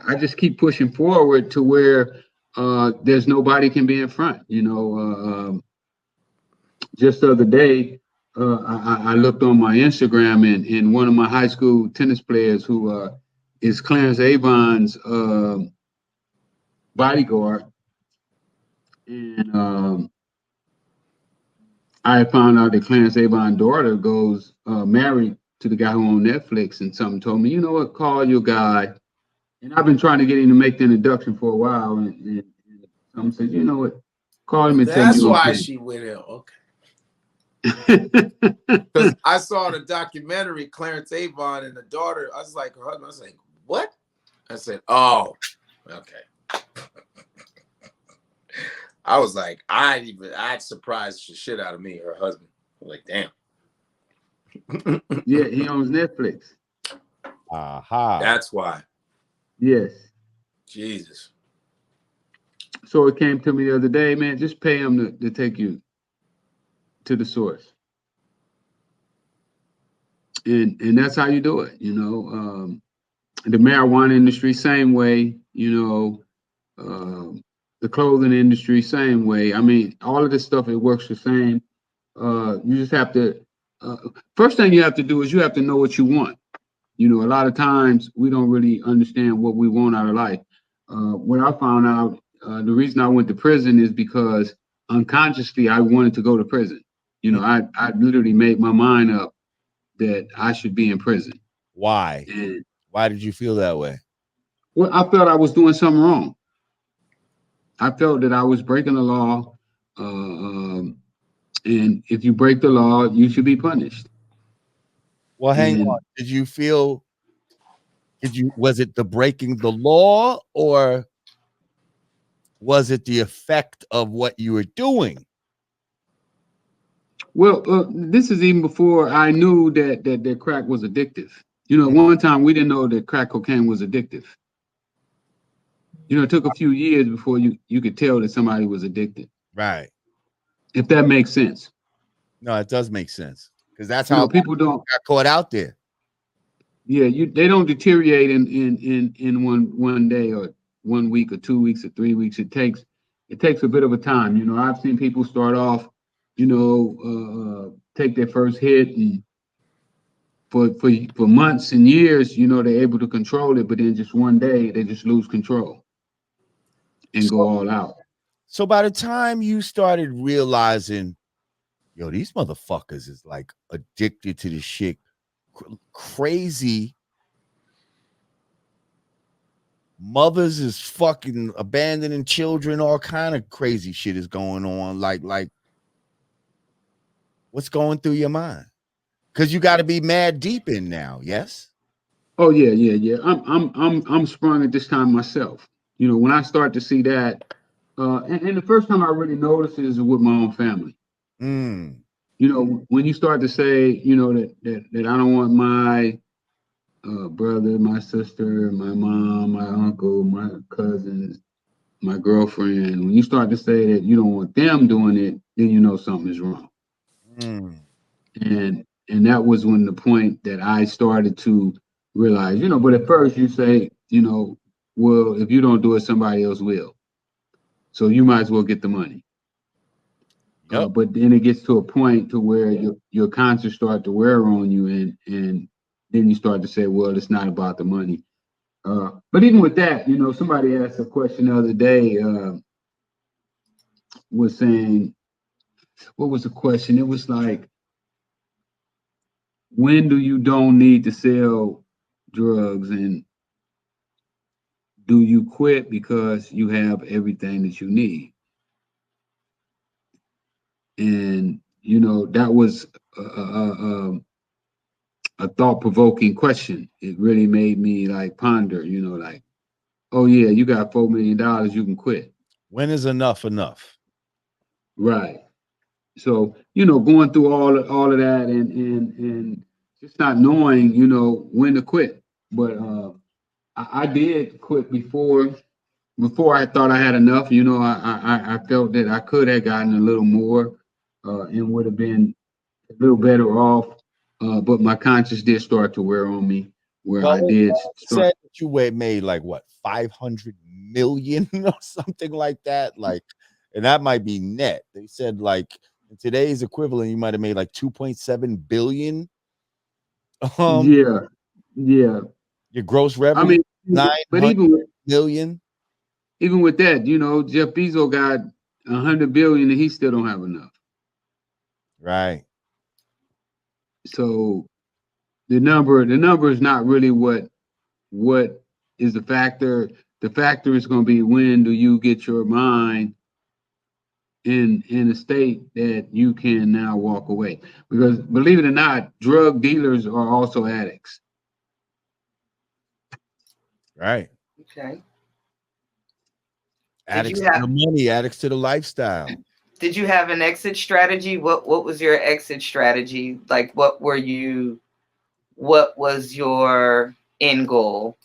Speaker 4: I just keep pushing forward to where there's nobody can be in front. You know, just the other day, I looked on my Instagram and one of my high school tennis players who is Clarence Avon's bodyguard, and I found out that Clarence Avon's daughter goes married to the guy who owned Netflix, and something told me, you know what, call your guy. And I've been trying to get him to make the introduction for a while, and someone said, you know what, call him and tell him
Speaker 2: That's
Speaker 4: you're
Speaker 2: why
Speaker 4: okay.
Speaker 2: she went in. Okay. Because I saw the documentary, Clarence Avon and the daughter. I was like, her husband. I was like, what? I said, oh, okay. I was like, I'd surprised the shit out of me, her husband. I'm like, damn.
Speaker 4: Yeah, he owns Netflix.
Speaker 1: Aha.
Speaker 2: That's why.
Speaker 4: Yes.
Speaker 2: Jesus.
Speaker 4: So it came to me the other day, man, just pay him to take you to the source. And that's how you do it, you know. The marijuana industry, same way, you know, the clothing industry, same way. I mean, all of this stuff, it works the same. You just have to, first thing you have to do is you have to know what you want. You know, a lot of times we don't really understand what we want out of life. What I found out, the reason I went to prison is because unconsciously I wanted to go to prison. You know, I literally made my mind up that I should be in prison.
Speaker 1: Why?
Speaker 4: And
Speaker 1: Why did you feel that way?
Speaker 4: well, I felt I was doing something wrong. I felt that I was breaking the law, and if you break the law, you should be punished.
Speaker 1: Well, hang
Speaker 4: And
Speaker 1: on. Was it the breaking the law, or was it the effect of what you were doing?
Speaker 4: well, this is even before I knew that crack was addictive. You know, one time we didn't know that crack cocaine was addictive. You know, it took a few years before you could tell that somebody was addicted.
Speaker 1: Right.
Speaker 4: If that makes sense.
Speaker 1: No, it does make sense, because that's
Speaker 4: You
Speaker 1: how
Speaker 4: know, people don't.
Speaker 1: got caught out there.
Speaker 4: Yeah, they don't deteriorate in one day or 1 week or 2 weeks or 3 weeks. It takes a bit of a time. You know, I've seen people start off, you know, take their first hit, and for months and years, you know, they're able to control it, but then just one day they just lose control. and go all out.
Speaker 1: So by the time you started realizing, yo, these motherfuckers is like addicted to this shit, crazy. Mothers is fucking abandoning children, all kind of crazy shit is going on. Like what's going through your mind? Because you got to be mad deep in now, yes?
Speaker 4: Oh yeah. I'm sprung at this time myself. You know, when I start to see that, and the first time I really noticed it is with my own family. You know, when you start to say, you know, that I don't want my brother, my sister, my mom, my uncle, my cousins, my girlfriend, when you start to say that you don't want them doing it, then you know something is wrong. And that was when the point that I started to realize, you know, but at first you say, you know, well, if you don't do it, somebody else will. So you might as well get the money.
Speaker 1: Yep.
Speaker 4: But then it gets to a point to where your conscience start to wear on you, and then you start to say, well, it's not about the money. But even with that, you know, somebody asked a question the other day, was saying, what was the question? It was like, when do you don't need to sell drugs, and do you quit because you have everything that you need? And you know, that was a thought-provoking question. It really made me like ponder, you know, like, oh yeah, you got $4 million, you can quit.
Speaker 1: When is enough enough?
Speaker 4: Right. So, you know, going through all of that, and just not knowing, you know, when to quit. But I did quit before I thought I had enough. You know, I felt that I could have gotten a little more, and would have been a little better off. But my conscience did start to wear on me, where
Speaker 1: Well,
Speaker 4: I did start.
Speaker 1: said that you made like what, 500 million or something like that, like, and that might be net. They said like in today's equivalent, you might have made like 2.7 billion.
Speaker 4: Yeah.
Speaker 1: Your gross
Speaker 4: I
Speaker 1: revenue,
Speaker 4: mean, but
Speaker 1: 900 million.
Speaker 4: even with that, you know, Jeff Bezos got 100 billion, and he still don't have enough.
Speaker 1: Right.
Speaker 4: So the number is not really what is the factor. The factor is going to be, when do you get your mind in a state that you can now walk away? Because believe it or not, drug dealers are also addicts.
Speaker 1: Right.
Speaker 3: Okay.
Speaker 1: Addicts to the money, addicts to the lifestyle.
Speaker 3: Did you have an exit strategy? What was your exit strategy? Like, what was your end goal?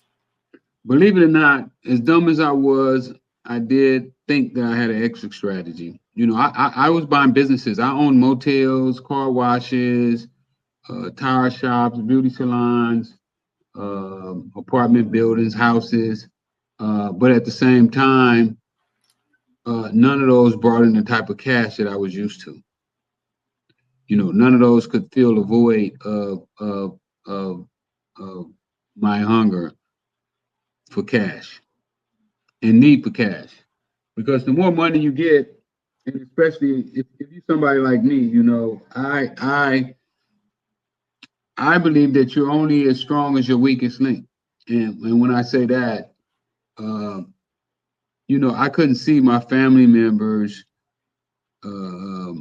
Speaker 4: Believe it or not, as dumb as I was, I did think that I had an exit strategy. You know, I was buying businesses. I owned motels, car washes, tire shops, beauty salons, apartment buildings, houses. But at the same time, none of those brought in the type of cash that I was used to. You know, none of those could fill the void of my hunger for cash and need for cash. Because the more money you get, and especially if you're somebody like me, you know, I believe that you're only as strong as your weakest link. And when I say that, you know, I couldn't see my family members out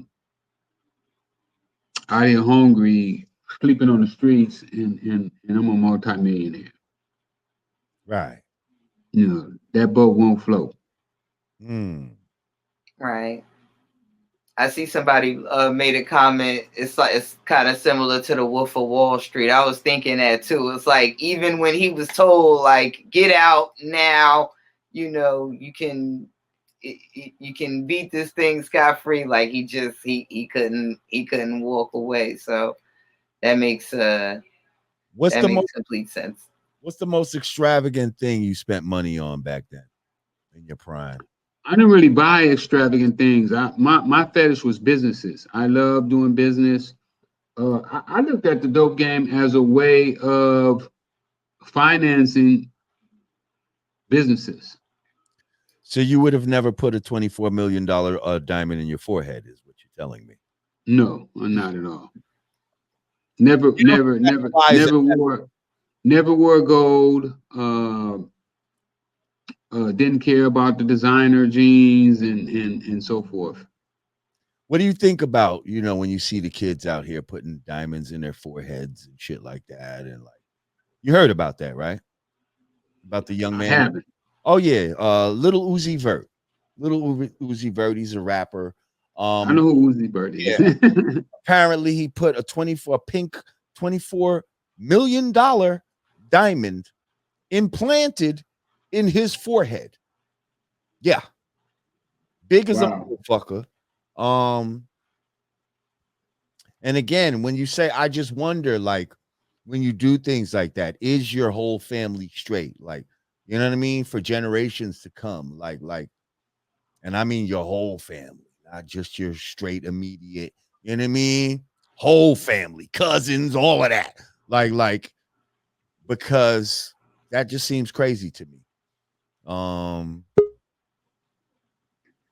Speaker 4: here hungry, sleeping on the streets, and I'm a multimillionaire.
Speaker 1: Right.
Speaker 4: You know, that boat won't float.
Speaker 3: Right. I see somebody made a comment. It's like, it's kind of similar to the Wolf of Wall Street. I was thinking that too. It's like, even when he was told, like, get out now, you know, you can beat this thing scot-free. Like, he couldn't walk away. So that makes complete sense.
Speaker 1: What's the most extravagant thing you spent money on back then in your prime?
Speaker 4: I didn't really buy extravagant things. My fetish was businesses. I love doing business. I looked at the dope game as a way of financing businesses.
Speaker 1: So you would have never put a $24 million diamond in your forehead, is what you're telling me.
Speaker 4: No, not at all. Never wore gold. Didn't care about the designer jeans and so forth.
Speaker 1: What do you think about, when you see the kids out here putting diamonds in their foreheads and shit like that? And like, you heard about that, right? About the young man.
Speaker 4: I haven't.
Speaker 1: Oh yeah, Little Uzi Vert. Little Uzi Vert, he's a rapper.
Speaker 4: I know who Uzi Vert is.
Speaker 1: Yeah. Apparently he put a $24 million diamond implanted in his forehead. Yeah. Big as a motherfucker. And again, when you say, I just wonder, like, when you do things like that, is your whole family straight? Like, you know what I mean? For generations to come, like, and I mean your whole family, not just your straight immediate, you know what I mean? Whole family, cousins, all of that. Like, because that just seems crazy to me.
Speaker 4: Well,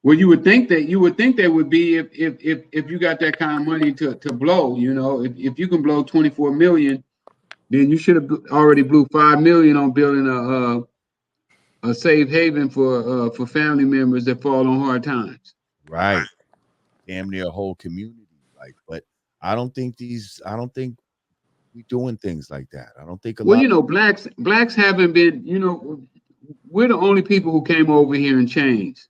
Speaker 4: you would think that would be if you got that kind of money to blow, if you can blow 24 million, then you should have already blew 5 million on building a safe haven for family members that fall on hard times.
Speaker 1: Right. Damn near a whole community. Like, but I don't think we doing things like that. I don't think
Speaker 4: blacks haven't been, we're the only people who came over here and changed.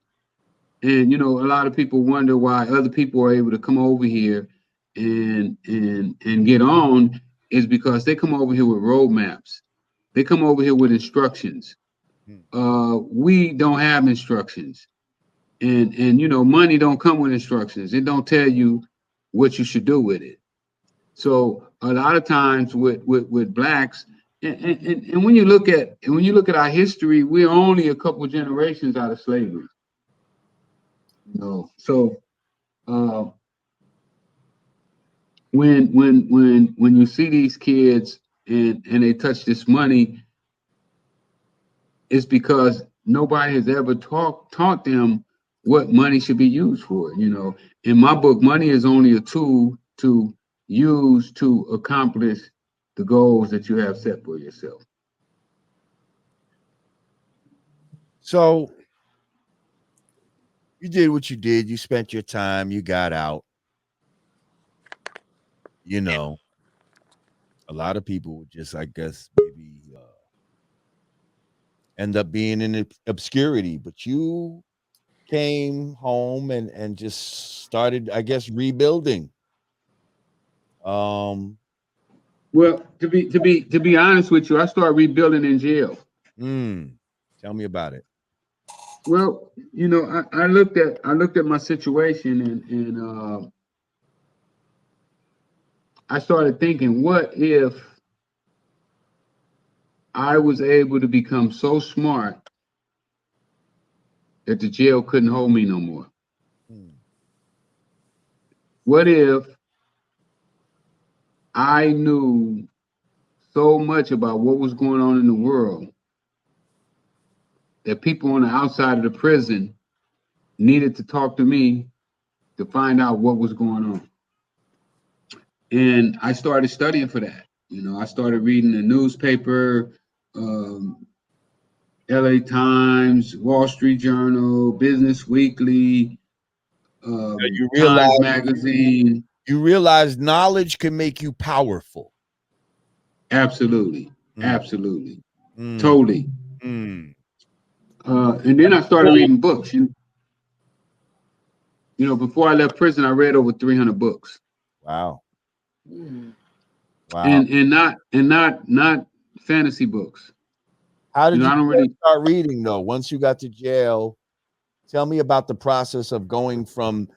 Speaker 4: And a lot of people wonder why other people are able to come over here and get on, is because they come over here with roadmaps. They come over here with instructions. We don't have instructions. And money don't come with instructions. It don't tell you what you should do with it. So a lot of times with blacks, and when you look at our history, we're only a couple generations out of slavery. So when you see these kids and they touch this money, it's because nobody has ever taught them what money should be used for. In my book, money is only a tool to use to accomplish the goals that you have set for yourself.
Speaker 1: So you did what you did. You spent your time. You got out. A lot of people would just, I guess, maybe end up being in obscurity. But you came home and just started, I guess, rebuilding.
Speaker 4: Well, to be honest with you, I started rebuilding in jail.
Speaker 1: Tell me about it.
Speaker 4: Well, I looked at my situation and I started thinking, what if I was able to become so smart that the jail couldn't hold me no more? What if I knew so much about what was going on in the world that people on the outside of the prison needed to talk to me to find out what was going on? And I started studying for that. I started reading the newspaper, LA Times, Wall Street Journal, Business Weekly, Times Magazine.
Speaker 1: You realize knowledge can make you powerful.
Speaker 4: Absolutely. Absolutely. Totally. And then I started reading books. Before I left prison, I read over 300 books.
Speaker 1: Wow. Wow.
Speaker 4: And not fantasy books.
Speaker 1: How did you start reading though? Once you got to jail, tell me about the process of going from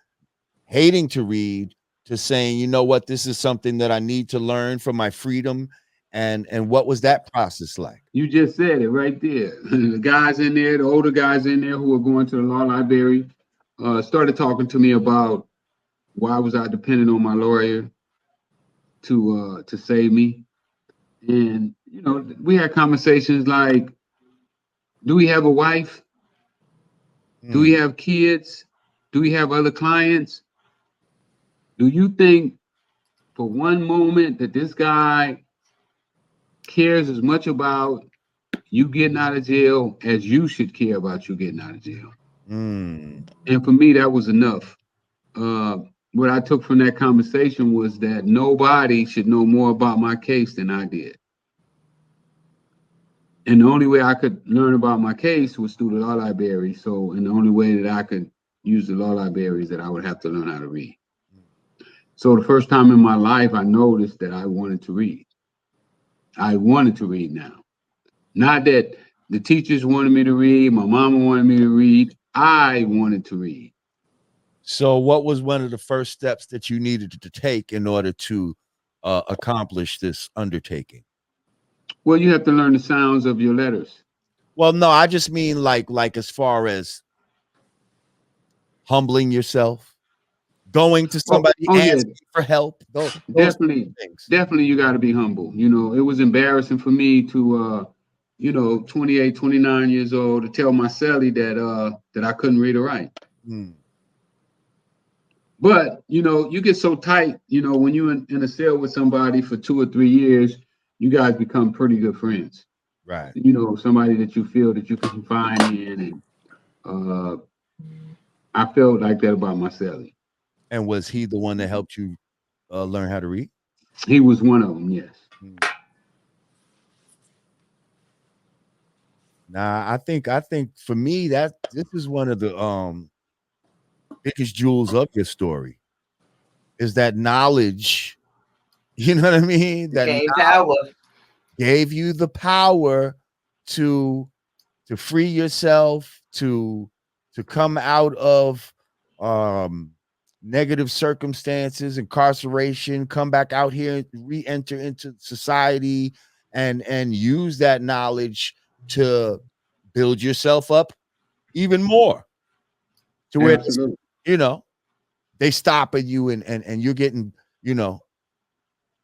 Speaker 1: hating to read to saying, you know what, this is something that I need to learn for my freedom. And what was that process like?
Speaker 4: You just said it right there. The guys in there, the older guys in there who were going to the law library, started talking to me about why was I dependent on my lawyer to save me. And, we had conversations like, do we have a wife? Do we have kids? Do we have other clients? Do you think for one moment that this guy cares as much about you getting out of jail as you should care about you getting out of jail? And for me, that was enough. What I took from that conversation was that nobody should know more about my case than I did. And the only way I could learn about my case was through the law library. So, and the only way that I could use the law library is that I would have to learn how to read. So the first time in my life, I noticed that I wanted to read. I wanted to read now. Not that the teachers wanted me to read, my mama wanted me to read. I wanted to read.
Speaker 1: So what was one of the first steps that you needed to take in order to accomplish this undertaking?
Speaker 4: Well, you have to learn the sounds of your letters.
Speaker 1: Well, no, I just mean like as far as humbling yourself, going to somebody asking for help. Those
Speaker 4: definitely you got to be humble. You know, it was embarrassing for me to 28, 29 years old to tell my cellie that I couldn't read or write. But, you know, you get so tight, you know, when you're in a cell with somebody for 2 or 3 years, you guys become pretty good friends.
Speaker 1: Right.
Speaker 4: You know, somebody that you feel that you can confide in. And I felt like that about my cellie.
Speaker 1: And was he the one that helped you learn how to read?
Speaker 4: He was one of them, yes.
Speaker 1: Nah, I think for me that this is one of the biggest jewels of your story is that knowledge. You know what I mean? That gave you the power to free yourself, to come out of negative circumstances, incarceration, come back out here, re-enter into society, and use that knowledge to build yourself up even more. To where, you know, they stop at you and you're getting, you know,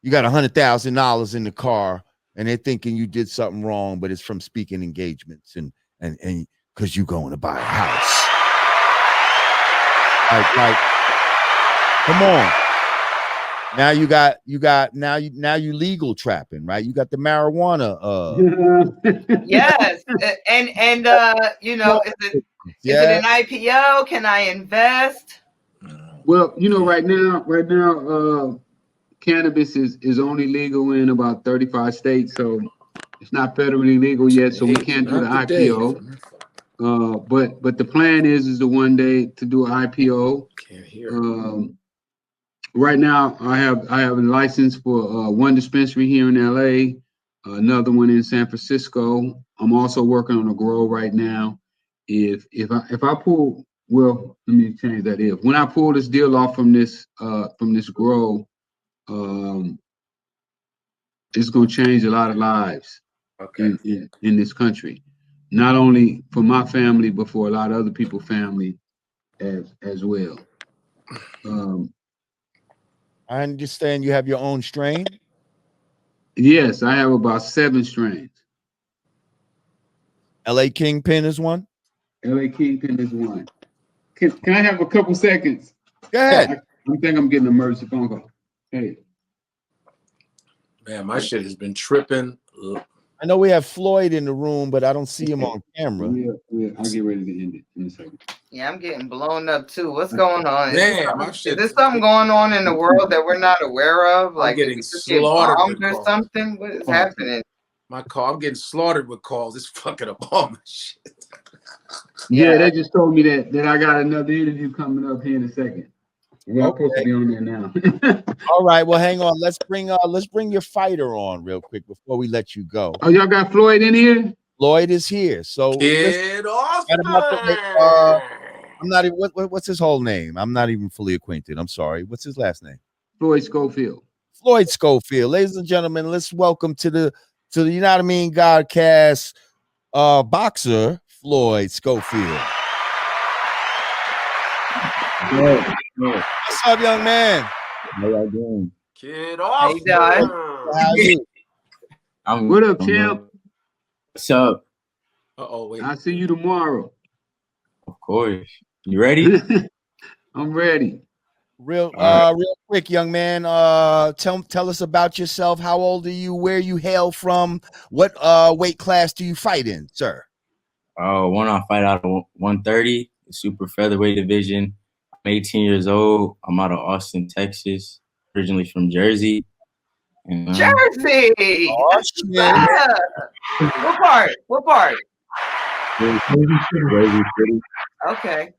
Speaker 1: you got $100,000 in the car and they're thinking you did something wrong, but it's from speaking engagements and because you're going to buy a house. Like, come on. Now you legal trapping, right? You got the marijuana.
Speaker 3: Yes, and you know, is it an IPO? Can I invest?
Speaker 4: Well, you know, right now, cannabis is only legal in about 35 states, so it's not federally legal yet, so we can't do the IPO. But the plan is the one day to do an IPO.
Speaker 2: Can't hear.
Speaker 4: Right now, I have a license for one dispensary here in LA, another one in San Francisco. I'm also working on a grow right now. If I pull, well, let me change that. When I pull this deal off from this grow, it's going to change a lot of lives in this country, not only for my family but for a lot of other people's family as well.
Speaker 1: I understand you have your own strain.
Speaker 4: Yes, I have about 7 strains.
Speaker 1: LA Kingpin is one.
Speaker 4: LA Kingpin is one. Can I have a couple seconds?
Speaker 1: Go ahead.
Speaker 4: I think I'm getting an emergency phone call. Hey.
Speaker 2: Man, my shit has been tripping.
Speaker 1: I know we have Floyd in the room, but I don't see him on camera.
Speaker 4: I'll get ready to end it in a second.
Speaker 3: Yeah, I'm getting blown up too. What's going on?
Speaker 2: Man, my shit.
Speaker 3: Is there something going on in the world that we're not aware of? Like,
Speaker 2: I'm getting slaughtered
Speaker 3: or something? What is happening?
Speaker 2: My call. I'm getting slaughtered with calls. It's fucking up all my shit.
Speaker 4: Yeah, they just told me that I got another interview coming up here in a second. We're supposed to be on there now.
Speaker 1: All right, well, hang on. Let's bring your fighter on real quick before we let you go.
Speaker 4: Oh, y'all got Floyd in here?
Speaker 1: Floyd is here. So
Speaker 2: Kid Austin.
Speaker 1: I'm not even what's his whole name? I'm not even fully acquainted. I'm sorry. What's his last name?
Speaker 4: Floyd Schofield.
Speaker 1: Floyd Schofield. Ladies and gentlemen, let's welcome to the Yanadameen Godcast boxer Floyd Schofield.
Speaker 5: What's
Speaker 1: up, young man?
Speaker 5: How y'all doing?
Speaker 2: Kid Austin.
Speaker 1: How you?
Speaker 4: What up, champ?
Speaker 5: What's up?
Speaker 2: Uh-oh, wait.
Speaker 4: I'll see you tomorrow.
Speaker 5: course. You ready?
Speaker 4: I'm ready.
Speaker 1: Real quick, young man. Tell us about yourself. How old are you? Where you hail from? What weight class do you fight in, sir?
Speaker 5: I fight out of 130, the super featherweight division. I'm 18 years old. I'm out of Austin, Texas. Originally from Jersey. And,
Speaker 3: Jersey.
Speaker 1: Oh, shit.
Speaker 3: What part?
Speaker 5: Jersey City.
Speaker 3: Okay.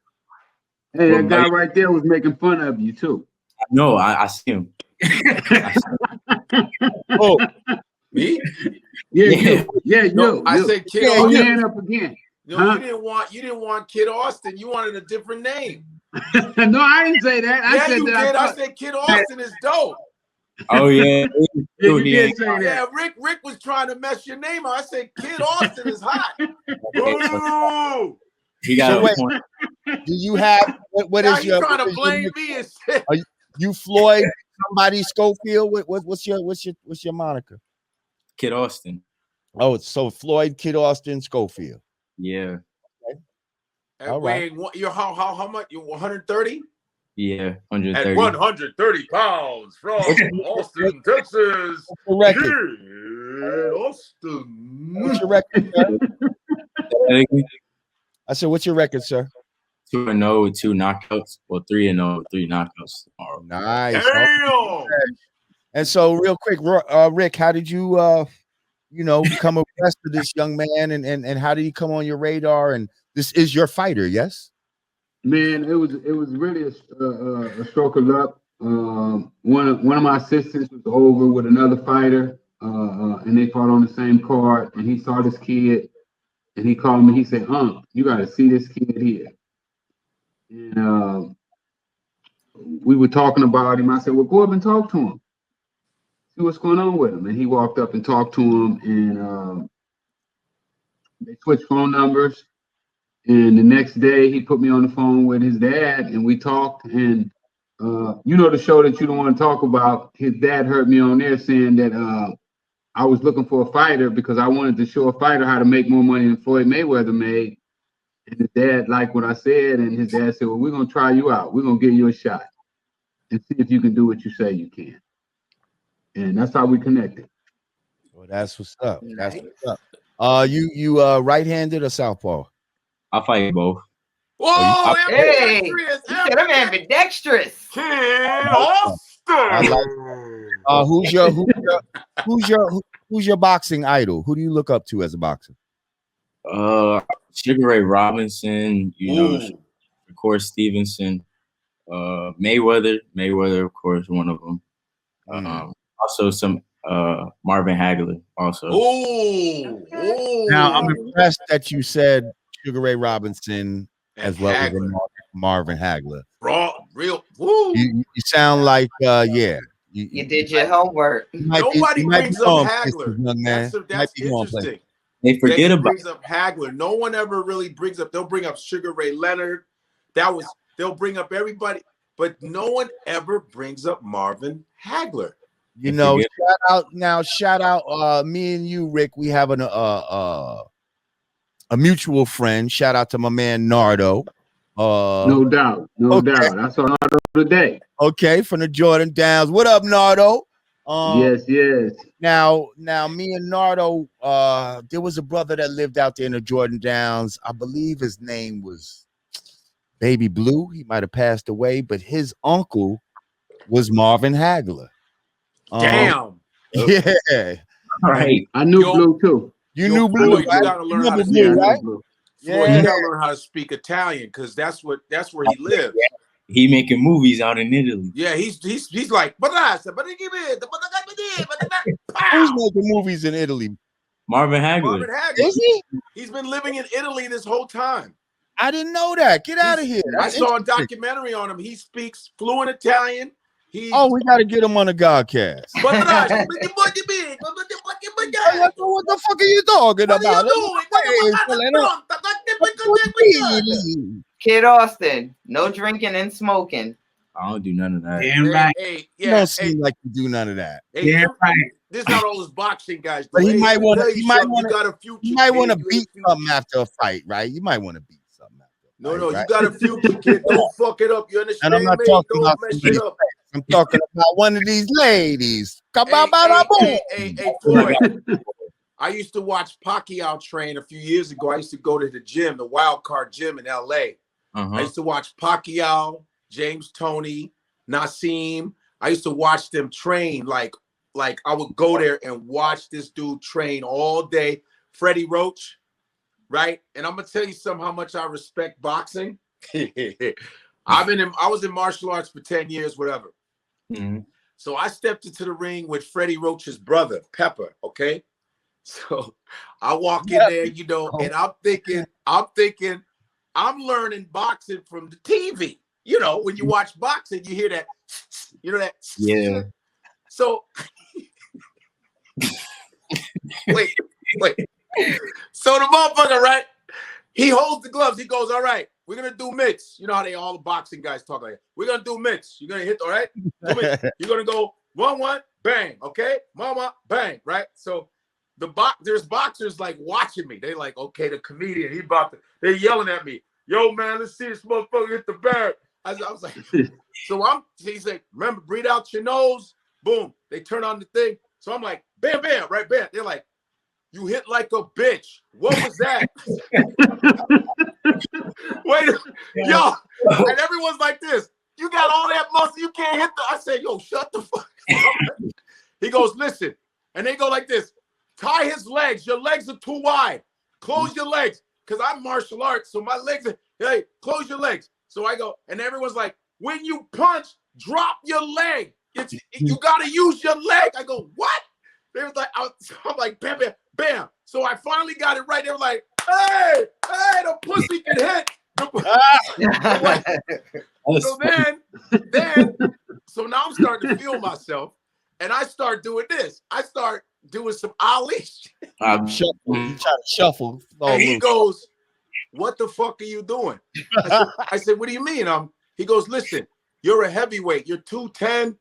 Speaker 4: Hey, that guy right there was making fun of you too.
Speaker 5: No, I see him.
Speaker 1: Oh,
Speaker 2: Me?
Speaker 4: Yeah, you.
Speaker 2: No, I said Kid
Speaker 4: Put
Speaker 2: Austin.
Speaker 4: your hand up again.
Speaker 2: No,
Speaker 4: Huh?
Speaker 2: you didn't want Kid Austin. You wanted a different name.
Speaker 4: No, I didn't say that. I
Speaker 2: Yeah,
Speaker 4: said
Speaker 2: you
Speaker 4: that.
Speaker 2: did. I said Kid Austin is dope.
Speaker 5: Oh, yeah.
Speaker 4: Yeah, you did say that.
Speaker 2: Yeah, Rick was trying to mess your name up. I said Kid Austin is hot. Boo!
Speaker 5: He got
Speaker 1: so
Speaker 5: a
Speaker 1: wait,
Speaker 5: point.
Speaker 1: do you have what
Speaker 2: Now
Speaker 1: is
Speaker 2: you
Speaker 1: your
Speaker 2: trying to
Speaker 1: what is
Speaker 2: blame
Speaker 1: your,
Speaker 2: me and shit.
Speaker 1: you Floyd somebody Schofield? What's your moniker?
Speaker 5: Kid Austin.
Speaker 1: Oh, it's so Floyd Kid Austin Schofield.
Speaker 5: Yeah.
Speaker 1: All right.
Speaker 2: You're how much? You're 130?
Speaker 5: Yeah, 130.
Speaker 2: At 130 pounds from Austin, Texas.
Speaker 1: What's your record?
Speaker 2: Kid Austin.
Speaker 1: What's your record, sir? I said, what's your record, sir?
Speaker 5: 2-0 with 2 knockouts. Well, 3-0 with 3 knockouts tomorrow.
Speaker 1: Nice.
Speaker 2: Damn.
Speaker 1: And so, real quick, Rick, how did you, become abreast of this young man, and how did he come on your radar? And this is your fighter, yes?
Speaker 4: Man, it was really a stroke of luck. One of my assistants was over with another fighter, and they fought on the same card. And he saw this kid, and he called me. He said, you got to see this kid here." And we were talking about him. I said, "Well, go up and talk to him. See what's going on with him." And he walked up and talked to him, and they switched phone numbers. And the next day, he put me on the phone with his dad, and we talked. And the show that you don't want to talk about, his dad heard me on there saying that I was looking for a fighter because I wanted to show a fighter how to make more money than Floyd Mayweather made. And his dad liked what I said, and his dad said, "Well, we're going to try you out. We're going to give you a shot and see if you can do what you say you can." And that's how we connected.
Speaker 1: Well, that's what's up. That's what's up. You right-handed or southpaw?
Speaker 5: I fight both.
Speaker 2: Whoa,
Speaker 3: hey, I'm ambidextrous.
Speaker 2: Kid Austin.
Speaker 1: Who's your boxing idol? Who do you look up to as a boxer?
Speaker 5: Sugar Ray Robinson, of course, Stevenson, Mayweather, of course, one of them. Also some Marvin Hagler, also.
Speaker 1: Now I'm impressed that you said Sugar Ray Robinson as well as Marvin Hagler.
Speaker 2: Real. Woo.
Speaker 1: You sound like
Speaker 3: you did your homework.
Speaker 2: Nobody brings up Hagler. That's interesting.
Speaker 5: They forget about
Speaker 2: brings up Hagler. No one ever really brings up. They'll bring up Sugar Ray Leonard. They'll bring up everybody, but no one ever brings up Marvin Hagler.
Speaker 1: Shout out me and you, Rick. We have a mutual friend. Shout out to my man Nardo.
Speaker 4: No doubt. I saw Nardo today.
Speaker 1: Okay, from the Jordan Downs. What up, Nardo?
Speaker 4: Yes.
Speaker 1: Now, me and Nardo, there was a brother that lived out there in the Jordan Downs. I believe his name was Baby Blue. He might have passed away, but his uncle was Marvin Hagler.
Speaker 2: Damn.
Speaker 1: Yeah.
Speaker 5: All right.
Speaker 4: I knew Blue too.
Speaker 1: You knew Blue,
Speaker 2: Floyd,
Speaker 1: right?
Speaker 2: You gotta learn how to
Speaker 1: Blue, right?
Speaker 2: Floyd, you gotta learn how to speak Italian because that's where he lives.
Speaker 5: He making movies out in Italy.
Speaker 2: Yeah, he's like,
Speaker 1: who's making movies in Italy?
Speaker 5: Marvin Hagler.
Speaker 1: Is he?
Speaker 2: He's been living in Italy this whole time.
Speaker 1: I didn't know that. Get out of here.
Speaker 2: I saw a documentary on him. He speaks fluent Italian.
Speaker 1: We got to get him on the Godcast. What the fuck are you talking about?
Speaker 3: Kid Austin, no drinking and smoking.
Speaker 5: I don't do none of that.
Speaker 6: Damn right.
Speaker 1: You don't seem like you do none of that.
Speaker 6: Damn right.
Speaker 2: This is not all those boxing guys.
Speaker 1: But he might want to.
Speaker 2: You got a future.
Speaker 1: You might want to beat something after a fight, right? You might want to beat something after.
Speaker 2: No,
Speaker 1: right?
Speaker 2: you got a future, kid. Don't fuck it up. You understand?
Speaker 1: And I'm not
Speaker 2: me?
Speaker 1: talking
Speaker 2: Don't
Speaker 1: about
Speaker 2: mess
Speaker 1: somebody.
Speaker 2: it up.
Speaker 1: I'm talking about one of these ladies.
Speaker 2: Hey, Floyd. I used to watch Pacquiao train a few years ago. I used to go to the gym, the Wild Card Gym in LA. I used to watch Pacquiao, James Toney, Nassim. I used to watch them train. Like I would go there and watch this dude train all day. Freddie Roach, right? And I'm gonna tell you something, how much I respect boxing. I was in martial arts for 10 years, whatever. So I stepped into the ring with Freddie Roach's brother, Pepper. Okay. So I walk in there, you know, and I'm thinking, I'm learning boxing from the TV. You know, when you watch boxing, you hear that, you know that.
Speaker 5: Yeah.
Speaker 2: So wait. So the motherfucker, right? He holds the gloves. He goes, all right, we're gonna do mitts. You know how all the boxing guys talk like that. We're gonna do mitts. You're gonna hit, all right? You're gonna go 1-1, bang, okay? Mama, bang, right? So there's boxers like watching me. They like, okay, the comedian, they're yelling at me. Yo, man, let's see this motherfucker hit the bag. I was like, he's like, remember, breathe out your nose. Boom. They turn on the thing. So I'm like, bam, bam, right, bam. They're like, you hit like a bitch. What was that? Wait, yo. And everyone's like this. You got all that muscle, you can't hit I said, yo, shut the fuck up. He goes, listen. And they go like this. Tie his legs. Your legs are too wide. Close your legs. Because I'm martial arts, so my legs are, hey, close your legs. So I go, and everyone's like, when you punch, drop your leg. You got to use your leg. I go, what? They was like, I'm like, bam, bam, bam. So I finally got it right. They were like, hey, the pussy can hit. So now I'm starting to feel myself, and I start doing this. I start doing some Ali shit.
Speaker 1: You try to shuffle.
Speaker 2: And he goes, what the fuck are you doing? I said, what do you mean? He goes, listen, you're a heavyweight. You're 210.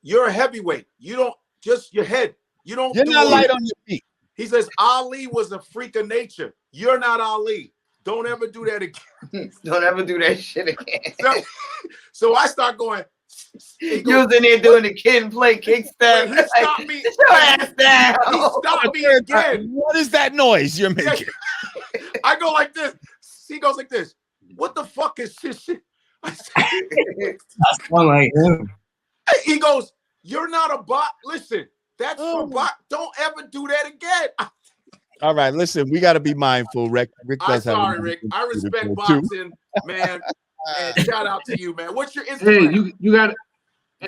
Speaker 2: You're a heavyweight. You don't just your head. You're
Speaker 1: not light on your feet.
Speaker 2: He says, Ali was a freak of nature. You're not Ali. Don't ever do that again.
Speaker 3: Don't ever do that shit again.
Speaker 2: So I start going.
Speaker 3: You was in there doing the kid and play kickstand.
Speaker 2: He stopped me.
Speaker 3: Sit your ass down.
Speaker 2: He stopped me again.
Speaker 1: What is that noise you're making?
Speaker 2: I go like this. He goes like this. What the fuck is this shit?
Speaker 5: That's one like him.
Speaker 2: He goes, you're not a bot. Listen, that's for bot. Don't ever do that again.
Speaker 1: All right, listen, we got to be mindful. Rick does
Speaker 2: I'm sorry, Rick. I respect boxing, man. And shout out to you, man. What's your Instagram?
Speaker 4: Hey, you gotta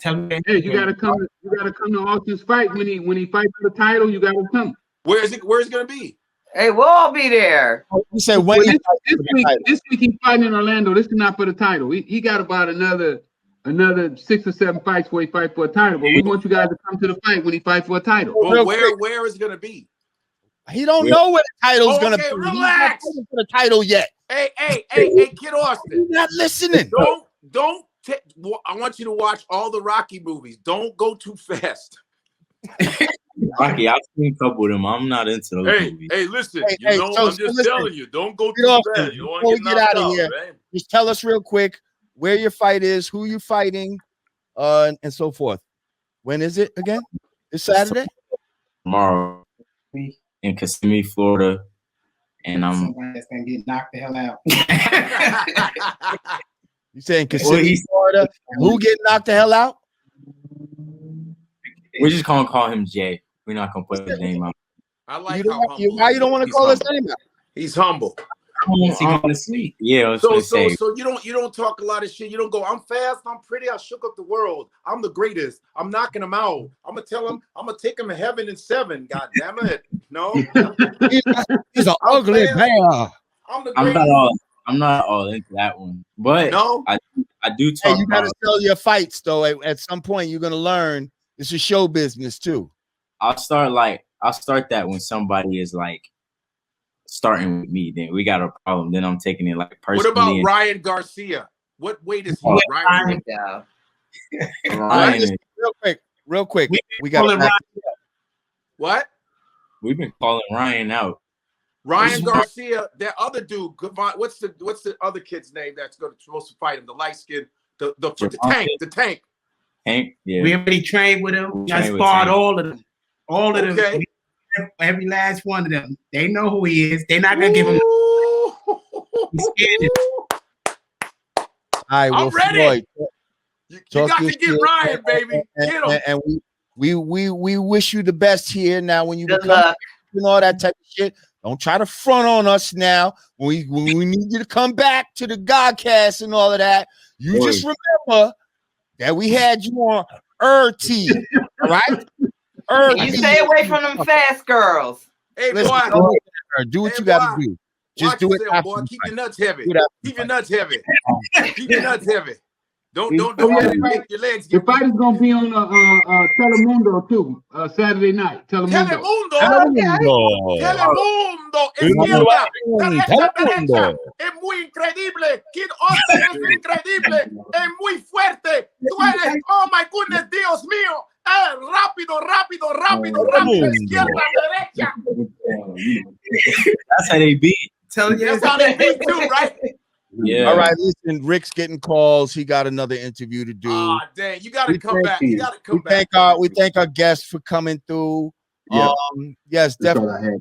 Speaker 4: come. You gotta come to Austin's fight when he fights for the title. You gotta come.
Speaker 2: Where's it gonna be?
Speaker 3: Hey, we'll all be there.
Speaker 1: You said when
Speaker 4: this week he's fighting in Orlando. This is not for the title. He got about another 6 or 7 fights before he fight for a title. But we want you guys to come to the fight when he fight for a title.
Speaker 2: Well, where is it gonna be?
Speaker 1: He don't know where the title's gonna be.
Speaker 2: Relax.
Speaker 1: He's not for the title yet.
Speaker 2: Hey, Kid Austin.
Speaker 1: You're not listening.
Speaker 2: Don't. I want you to watch all the Rocky movies. Don't go too fast.
Speaker 5: Rocky, I've seen a couple of them. I'm not into those movies.
Speaker 2: Hey, listen.
Speaker 1: So
Speaker 2: I'm just telling you. Don't go too fast. You don't
Speaker 1: Before
Speaker 2: want
Speaker 1: we
Speaker 2: to
Speaker 1: get out of here, just tell us real quick where your fight is, who you're fighting, and so forth. When is it again? This Saturday?
Speaker 5: Tomorrow in Kissimmee, Florida. And I'm
Speaker 6: that's gonna get knocked the hell out.
Speaker 1: You saying Kissimmee, Florida? Who get knocked the hell out?
Speaker 5: We're just gonna call him Jay. We're not gonna put his name out.
Speaker 2: I like
Speaker 1: why you don't want to call his name out?
Speaker 2: He's humble.
Speaker 6: Is he going to sleep?
Speaker 5: Yeah, I was
Speaker 2: So
Speaker 5: say.
Speaker 2: you don't talk a lot of shit. You don't go, I'm fast, I'm pretty, I shook up the world. I'm the greatest. I'm knocking him out. I'm gonna tell him, I'm gonna take him to heaven in 7. God damn it. No.
Speaker 1: He's an ugly bear.
Speaker 2: I'm the
Speaker 5: greatest. I'm not all into that one. But
Speaker 2: no,
Speaker 5: I do talk
Speaker 1: Hey, you gotta sell your fights though. At some point you're gonna learn it's a show business too.
Speaker 5: I'll start that when somebody is like starting with me, then we got a problem. Then I'm taking it like personally.
Speaker 2: What about Ryan Garcia? What weight is he? Ryan.
Speaker 5: Ryan.
Speaker 2: Real quick.
Speaker 5: We got
Speaker 2: what?
Speaker 5: We've been calling Ryan out.
Speaker 2: Ryan Garcia, that other dude. What's the other kid's name that's supposed to fight him? The light skin, the tank.
Speaker 5: Hank, yeah.
Speaker 6: We already trained with him. I sparred all of them. All of them. Every last one of them. They know who he is. They're not gonna give him.
Speaker 1: All right, well,
Speaker 2: I'm ready.
Speaker 1: Floyd,
Speaker 2: you got to get Ryan, baby. Get him.
Speaker 1: And we wish you the best here. Now, when you
Speaker 3: Good
Speaker 1: become
Speaker 3: luck.
Speaker 1: and all that type of shit, don't try to front on us now. When we need you to come back to the Godcast and all of that, you just remember that we had you on T, all right?
Speaker 3: You stay away from them fast girls.
Speaker 2: Hey,
Speaker 1: listen,
Speaker 2: boy.
Speaker 1: Do what you got to do. Just do it.
Speaker 2: Boy. Keep your nuts heavy. Keep your nuts heavy. Keep your nuts heavy. Don't make your legs get
Speaker 4: The fight is gonna be on Telemundo too, Saturday night. Telemundo.
Speaker 2: Izquierda, derecha. Es muy increíble. Kid Austin es increíble. Es muy fuerte. Tú eres, oh my goodness, Dios mío. Rápido. Izquierda, derecha.
Speaker 5: That's how they beat.
Speaker 2: That's how they beat too, right?
Speaker 5: Yeah.
Speaker 1: All right, listen, Rick's getting calls. He got another interview to do.
Speaker 2: Ah, dang, you got to come back. You got to come back.
Speaker 1: We thank our guests for coming through.
Speaker 4: Yeah.
Speaker 1: Yes, definitely.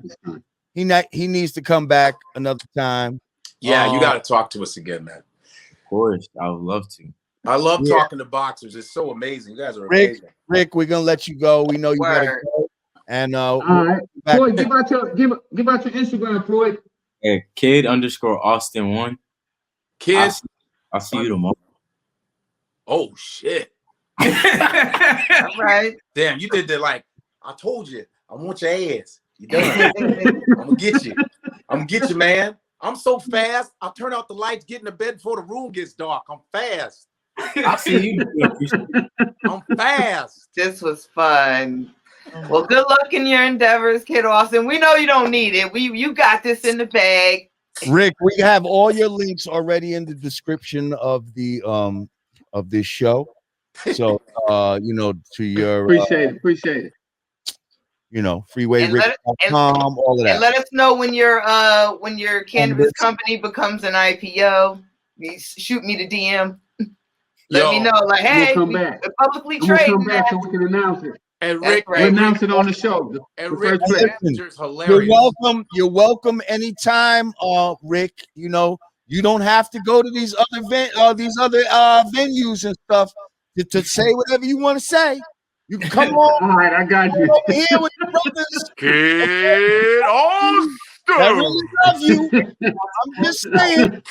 Speaker 1: He needs to come back another time.
Speaker 2: Yeah, you got to talk to us again, man.
Speaker 5: Of course, I would love to.
Speaker 2: I love talking to boxers. It's so amazing. You guys are amazing.
Speaker 1: Rick, we're gonna let you go. We know you gotta go. And
Speaker 4: all right, Floyd, give out your Instagram, Floyd.
Speaker 5: Yeah, kid_Austin1.
Speaker 2: Kids,
Speaker 5: I'll see you tomorrow.
Speaker 2: Oh shit!
Speaker 3: Right.
Speaker 2: Damn, you did that like I told you. I want your ass. You done? I'm gonna get you. I'm gonna get you, man. I'm so fast. I'll turn out the lights, get in the bed before the room gets dark. I'm fast.
Speaker 5: I'll see you.
Speaker 2: I'm fast.
Speaker 3: This was fun. Well, good luck in your endeavors, Kid Austin. We know you don't need it. You got this in the bag.
Speaker 1: Rick, we have all your links already in the description of the of this show. So to your
Speaker 4: appreciate it.
Speaker 1: FreewayRick.com, all of that.
Speaker 3: And let us know when your cannabis company becomes an IPO. Shoot me the DM. Let me know, like, hey, we're publicly trading.
Speaker 4: Come back so we can announce it.
Speaker 2: And Rick,
Speaker 4: we'll announce it on the show.
Speaker 2: And Rick, manager's hilarious.
Speaker 1: You're welcome anytime, Rick. You don't have to go to these other venues and stuff to say whatever you want to say. You can come on.
Speaker 4: All right, I got you.
Speaker 1: Over here with your brothers.
Speaker 2: Kid Austin.
Speaker 1: I really love you. I'm just saying.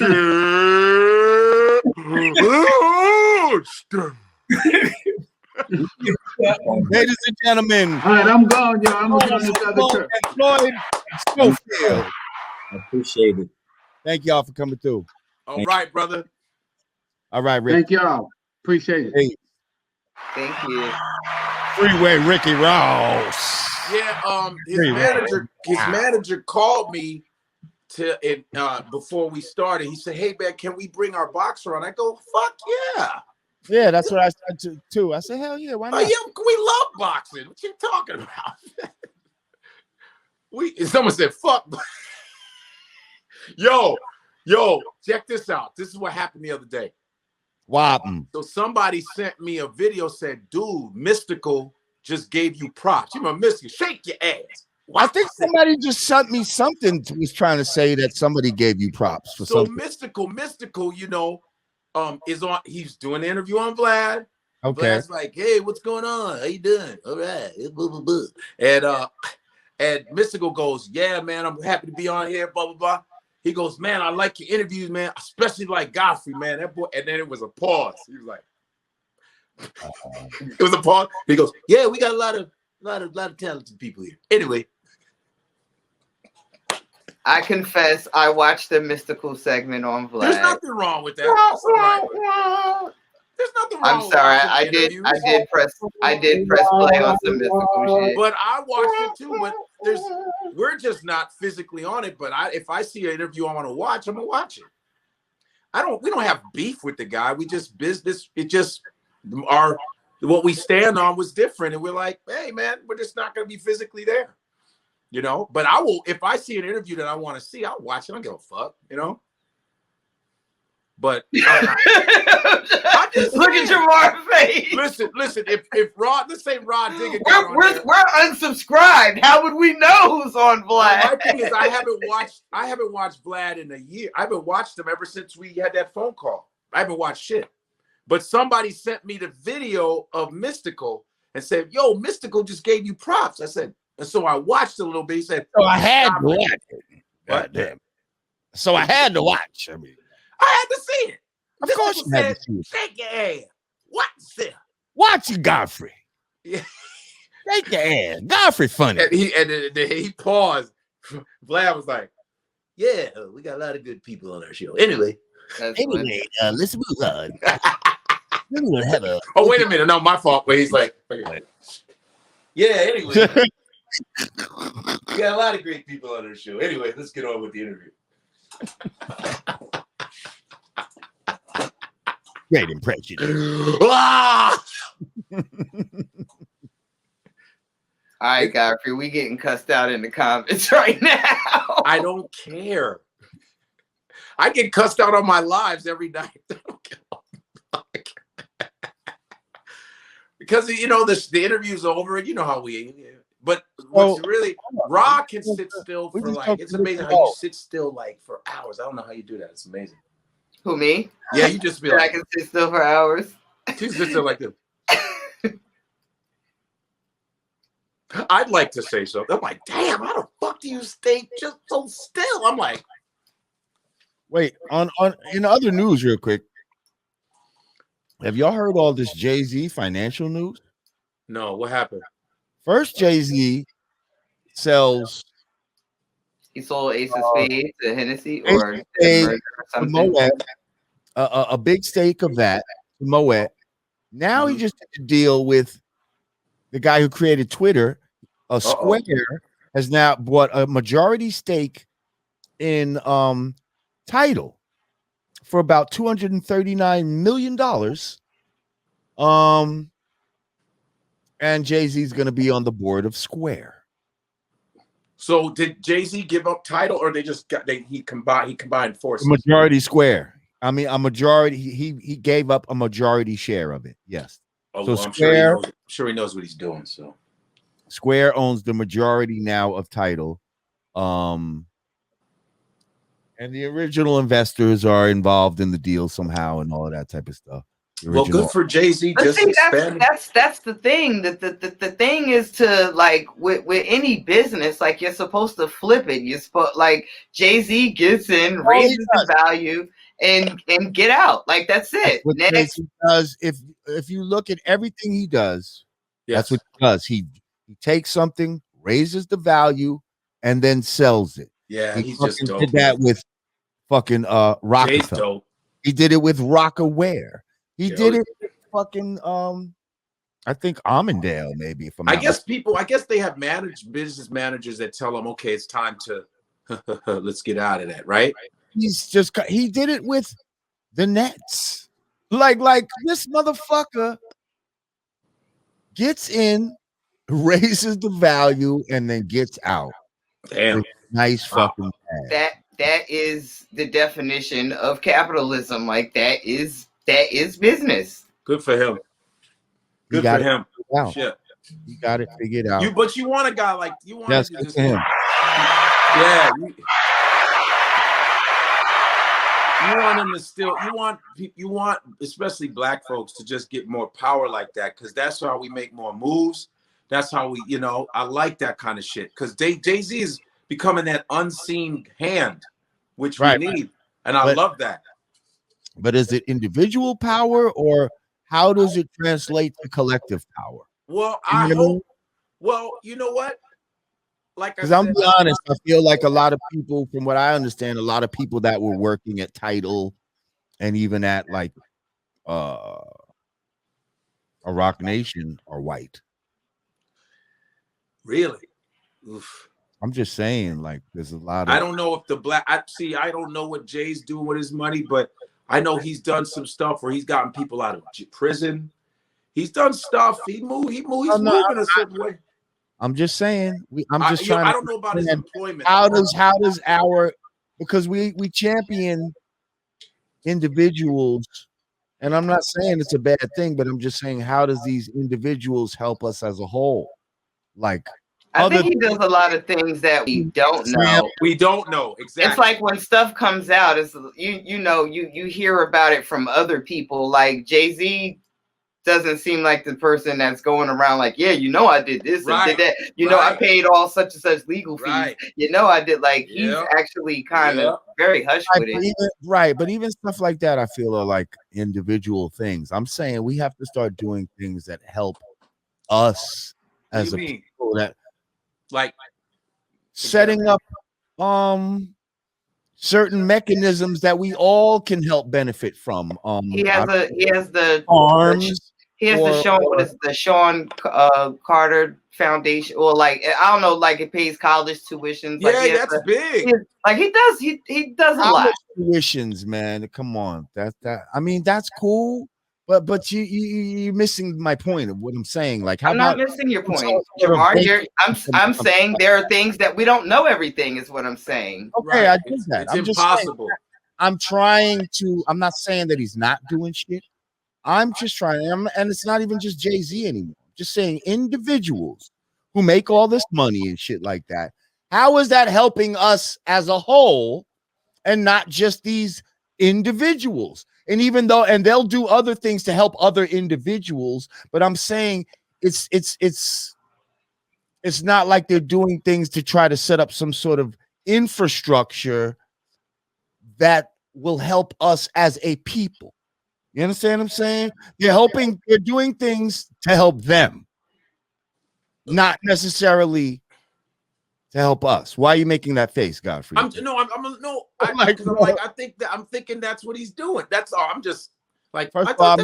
Speaker 1: Ladies and gentlemen.
Speaker 4: All right, I'm gone, y'all. I'm going to this other trip.
Speaker 1: Floyd Schofield.
Speaker 5: I appreciate it.
Speaker 1: Thank y'all for coming through.
Speaker 2: All right, brother.
Speaker 1: All right, Rick.
Speaker 4: Thank y'all. Appreciate it.
Speaker 1: Hey.
Speaker 3: Thank you.
Speaker 1: Freeway Ricky Ross.
Speaker 2: Yeah, his manager called me before we started. He said, "Hey man, can we bring our boxer on?" I go, "Fuck yeah."
Speaker 1: Yeah, that's what I said too. I said, "Hell yeah, why not?"
Speaker 2: Oh yeah, we love boxing. What you talking about? Someone said, "Fuck." Yo, check this out. This is what happened the other day.
Speaker 1: Wow.
Speaker 2: So somebody sent me a video, said, "Dude, Mystical just gave you props. You know, Mystical, shake your ass."
Speaker 1: I think somebody just sent me something. Was trying to say that somebody gave you props for something.
Speaker 2: Mystical, is on. He's doing an interview on Vlad.
Speaker 1: Okay.
Speaker 2: Vlad's like, "Hey, what's going on? How you doing? All right." And Mystical goes, "Yeah, man, I'm happy to be on here." Blah blah blah. He goes, "Man, I like your interviews, man. Especially like Godfrey, man. That boy." And then it was a pause. He was like, "It was a pause." He goes, "Yeah, we got a lot of talented people here." Anyway.
Speaker 3: I confess, I watched the Mystical segment on Vlad.
Speaker 2: There's nothing wrong with that. That's all right. There's nothing wrong.
Speaker 3: I'm sorry, I did press play on some Mystical shit.
Speaker 2: But I watched it too. But we're just not physically on it. But if I see an interview I want to watch, I'm gonna watch it. We don't have beef with the guy. We just business. It just what we stand on was different, and we're like, hey man, we're just not gonna be physically there. you know. But I will, if I see an interview that I want to see, I'll watch it. I don't give a fuck, you know. But
Speaker 3: I just look at Jamar's face.
Speaker 2: Listen. If Rod, let's say Rod Digger,
Speaker 3: we're unsubscribed. How would we know who's on Vlad?
Speaker 2: My thing is, I haven't watched Vlad in a year. I haven't watched him ever since we had that phone call. I haven't watched shit. But somebody sent me the video of Mystical and said, "Yo, Mystical just gave you props." I said, and so I watched a little bit. He said,
Speaker 1: "So I had to watch it." Goddamn. So I had to watch. I mean,
Speaker 2: I had to see it.
Speaker 1: Of course you had to see it.
Speaker 2: Shake your ass. What's it?
Speaker 1: Watch it, Godfrey.
Speaker 2: Yeah.
Speaker 1: Shake your ass. Godfrey funny.
Speaker 2: And he paused. Vlad was like, "Yeah, we got a lot of good people on our show. Anyway,
Speaker 1: let's move on."
Speaker 2: Oh, wait a minute. No, my fault. But he's like, "Yeah, anyway. We got a lot of great people on our show. Anyway, let's get on with the interview."
Speaker 1: Great impression.
Speaker 2: Ah!
Speaker 3: All right, Godfrey, we getting cussed out in the comments right now.
Speaker 2: I don't care. I get cussed out on my lives every night. I don't give a fuck. Because, you know, the interview's over, and you know how we... But what's really... Rock can sit still for like... It's amazing how you sit still like for hours. I don't know how you do that. It's amazing.
Speaker 3: Who, me?
Speaker 2: Yeah, you just be like...
Speaker 3: I can sit still for hours.
Speaker 2: You sit still like this. I'd like to say something. I'm like, damn, how the fuck do you stay just so still? I'm like...
Speaker 1: Wait, on in other news real quick, have y'all heard all this Jay-Z financial news?
Speaker 2: No, what happened?
Speaker 1: First, Jay-Z sells...
Speaker 3: He sold Ace of Spades to Hennessy or something.
Speaker 1: Moet, a big stake of that to Moet. Now he just did a deal with the guy who created Twitter. Square has now bought a majority stake in Tidal for about $239 million. And Jay-Z's going to be on the board of Square.
Speaker 2: So did Jay-Z give up Tidal, or he combined forces?
Speaker 1: Majority Square. I mean, a majority. He gave up a majority share of it. Yes.
Speaker 2: Oh,
Speaker 1: so
Speaker 2: well,
Speaker 1: Square,
Speaker 2: I'm sure he knows what he's doing. So
Speaker 1: Square owns the majority now of Tidal. And the original investors are involved in the deal somehow and all of that type of stuff.
Speaker 2: Well, good for Jay-Z. Just
Speaker 3: that's the thing. The thing is to, like, with any business, like, you're supposed to flip it. You're supposed, like, Jay-Z gets in, raises the value, and get out. Like, that's it. Next,
Speaker 1: because if you look at everything he does, that's what he does. He takes something, raises the value, and then sells it.
Speaker 2: Yeah,
Speaker 1: he
Speaker 2: he's just dope.
Speaker 1: Did that with fucking Rockefeller. He did it with Rockaware. He did it with fucking I think Armandale, maybe.
Speaker 2: I guess they have business managers that tell them, okay, it's time to let's get out of that, right?
Speaker 1: He did it with the Nets. Like this motherfucker gets in, raises the value, and then gets out.
Speaker 2: Damn.
Speaker 1: Nice fucking
Speaker 3: that is the definition of capitalism. Like, that is business.
Speaker 2: Good for him. Good for him. Shit.
Speaker 1: You got it figured out.
Speaker 2: But you want a guy like you want
Speaker 1: to
Speaker 2: just
Speaker 1: him.
Speaker 2: Yeah. You want him to still. You want especially black folks to just get more power like that, because that's how we make more moves. That's how we, I like that kind of shit, because Jay-Z is becoming that unseen hand, which we need, and I love that.
Speaker 1: But is it individual power, or how does it translate to collective power?
Speaker 2: Well, I hope. Well, you know what? Like,
Speaker 1: because I'm be honest, I feel like a lot of people, from what I understand, a lot of people that were working at Tidal and even at like a Rock Nation are white.
Speaker 2: Really? Oof.
Speaker 1: I'm just saying, like, there's a lot of.
Speaker 2: I don't know if I don't know what Jay's doing with his money, but I know he's done some stuff where he's gotten people out of prison. He's done stuff. He's moving a certain way.
Speaker 1: I'm just saying. I'm just trying.
Speaker 2: I don't know about his employment.
Speaker 1: How does our, because we champion individuals, and I'm not saying it's a bad thing, but I'm just saying, how does these individuals help us as a whole? Like,
Speaker 3: I think he does a lot of things that we don't know.
Speaker 2: We don't know exactly.
Speaker 3: It's like when stuff comes out, it's you hear about it from other people. Like Jay-Z doesn't seem like the person that's going around like, yeah, I did this and did that. I paid all such and such legal fees.
Speaker 2: Right.
Speaker 3: I did. Like he's actually kind of very hush with it.
Speaker 1: But even stuff like that, I feel are like individual things. I'm saying we have to start doing things that help us as a people, that
Speaker 2: like
Speaker 1: setting up certain mechanisms that we all can help benefit from.
Speaker 3: He has the
Speaker 1: arms.
Speaker 3: He has the Sean Carter Foundation, or like I don't know, like it pays college tuitions.
Speaker 2: Yeah, that's big.
Speaker 3: He does a lot.
Speaker 1: Tuitions, man. Come on, I mean, that's cool. But you're missing my point of what I'm saying. Like,
Speaker 3: I'm not missing your point, Jamar. I'm saying there are things that we don't know. Everything is what I'm saying.
Speaker 1: Okay, I get that.
Speaker 2: It's impossible.
Speaker 1: I'm trying to. I'm not saying that he's not doing shit. I'm just trying, and it's not even just Jay-Z anymore. Just saying individuals who make all this money and shit like that. How is that helping us as a whole, and not just these individuals? And even though, and they'll do other things to help other individuals, but I'm saying it's not like they're doing things to try to set up some sort of infrastructure that will help us as a people. You understand what I'm saying? They're doing things to help them, not necessarily to help us. Why are you making that face, Godfrey?
Speaker 2: I'm thinking that's what he's doing. That's all. I'm just like,
Speaker 1: first of all,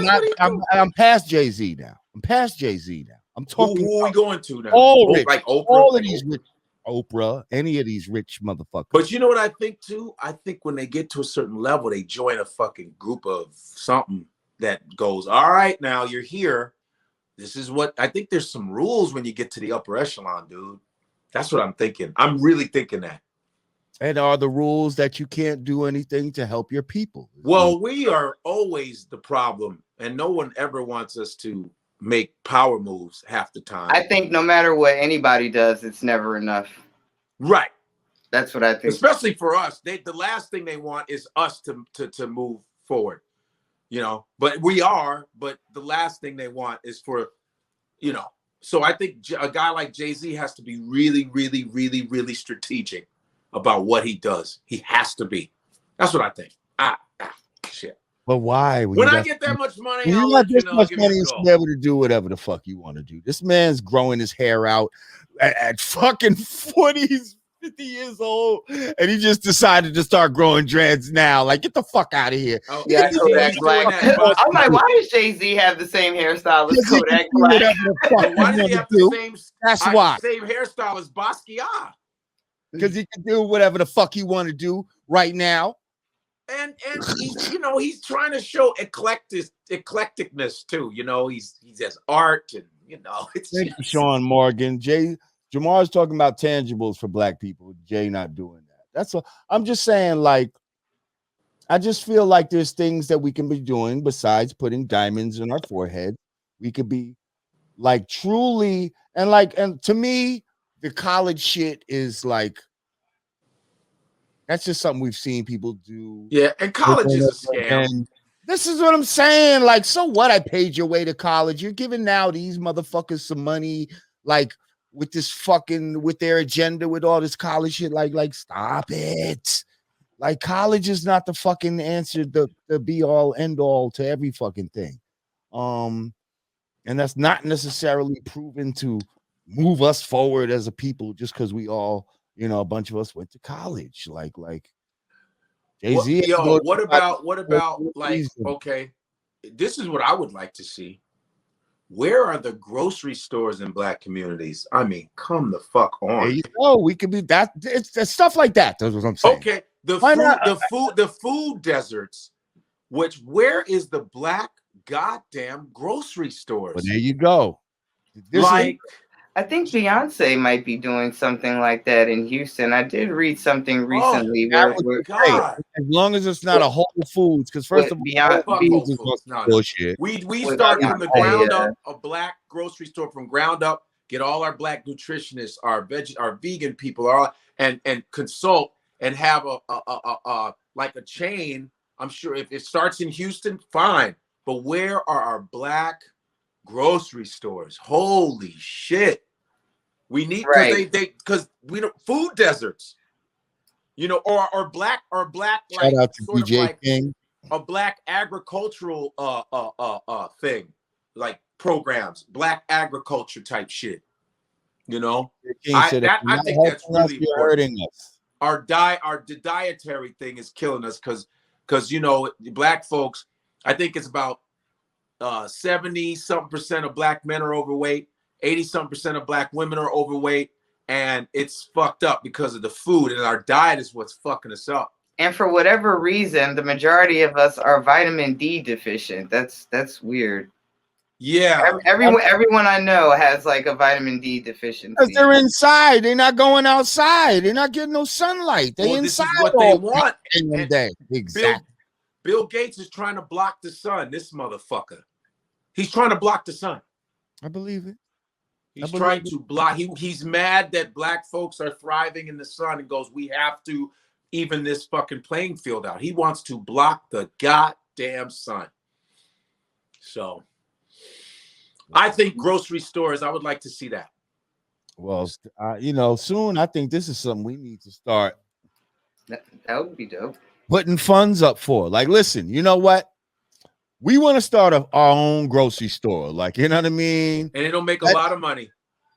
Speaker 1: I'm past Jay-Z now. I'm talking.
Speaker 2: Who are we going to now?
Speaker 1: All rich,
Speaker 2: like Oprah,
Speaker 1: all of these rich, Oprah, any of these rich motherfuckers.
Speaker 2: But you know what I think too? I think when they get to a certain level, they join a fucking group of something that goes, all right, now you're here. This is what I think. There's some rules when you get to the upper echelon, dude. That's what I'm thinking. I'm really thinking that.
Speaker 1: And are the rules that you can't do anything to help your people?
Speaker 2: Well, we are always the problem, and no one ever wants us to make power moves half the time.
Speaker 3: I think no matter what anybody does, it's never enough.
Speaker 2: Right.
Speaker 3: That's what I think.
Speaker 2: Especially for us. The last thing they want is us to move forward. But the last thing they want is for, so I think a guy like Jay-Z has to be really, really, really, really strategic about what he does. He has to be. That's what I think. Shit.
Speaker 1: But why?
Speaker 2: When I get that much money,
Speaker 1: you got this much money, you should be able to do whatever the fuck you want to do. This man's growing his hair out at fucking 40s, 50 years old, and he just decided to start growing dreads now. Like, get the fuck out of here.
Speaker 3: Oh, yeah, Kodak Black. I'm like, why does Jay-Z have the same hairstyle as Kodak Black?
Speaker 2: Why does he have the same?
Speaker 1: That's why.
Speaker 2: Same hairstyle as Basquiat.
Speaker 1: Because he can do whatever the fuck he want to do right now.
Speaker 2: And he's trying to show eclecticness too. He has art, and it's
Speaker 1: Thank you, Sean Morgan. Jamar's talking about tangibles for black people. Jay not doing that. That's all. I'm just saying, like, I just feel like there's things that we can be doing besides putting diamonds in our forehead. We could be like truly, and to me, the college shit is like, that's just something we've seen people do.
Speaker 2: Yeah, and college is a scam.
Speaker 1: And this is what I'm saying. Like, so what? I paid your way to college. You're giving now these motherfuckers some money, like, with this fucking, with their agenda, with all this college shit. Like, stop it. Like, college is not the fucking answer, the be all end all to every fucking thing. And that's not necessarily proven to move us forward as a people just because we all, a bunch of us went to college. Like Jay-Z.
Speaker 2: What about like, okay, this is what I would like to see. Where are the grocery stores in black communities? I mean, come the fuck on.
Speaker 1: There you go. We could be that. It's stuff like that. That's what I'm saying.
Speaker 2: Okay, the food deserts. Where is the black goddamn grocery stores?
Speaker 1: Well, there you go.
Speaker 3: I think Beyonce might be doing something like that in Houston. I did read something recently
Speaker 1: where as long as it's not a Whole Foods, because first of all,
Speaker 2: Whole Foods. No.
Speaker 1: Bullshit.
Speaker 2: We start from the ground up, a black grocery store from ground up. Get all our black nutritionists, our vegan people, and consult and have a like a chain. I'm sure if it starts in Houston, fine. But where are our black grocery stores? Holy shit! We need because we don't food deserts, or black like
Speaker 1: shout out to
Speaker 2: sort
Speaker 1: DJ
Speaker 2: of like
Speaker 1: King.
Speaker 2: A black agricultural thing, like programs, black agriculture type shit. I think that's really hurting us. Our dietary thing is killing us because black folks, I think it's about 70-something% of black men are overweight, 80-something% of black women are overweight, and it's fucked up because of the food, and our diet is what's fucking us up.
Speaker 3: And for whatever reason, the majority of us are vitamin D deficient. That's weird.
Speaker 2: Yeah.
Speaker 3: Everyone I know has like a vitamin D deficiency.
Speaker 1: Because they're inside. They're not going outside. They're not getting no sunlight. They're inside.
Speaker 2: This is what they want.
Speaker 1: Exactly.
Speaker 2: Bill Gates is trying to block the sun. This motherfucker. He's trying to block the sun.
Speaker 1: I believe it.
Speaker 2: He's trying to block. He's mad that black folks are thriving in the sun and goes, we have to even this fucking playing field out. He wants to block the goddamn sun. So I think grocery stores, I would like to see that.
Speaker 1: Well, soon I think this is something we need to start.
Speaker 3: That would be dope.
Speaker 1: Putting funds up for. Like, listen, you know what? We want to start our own grocery store. Like, you know what I mean?
Speaker 2: And it'll make a lot of money.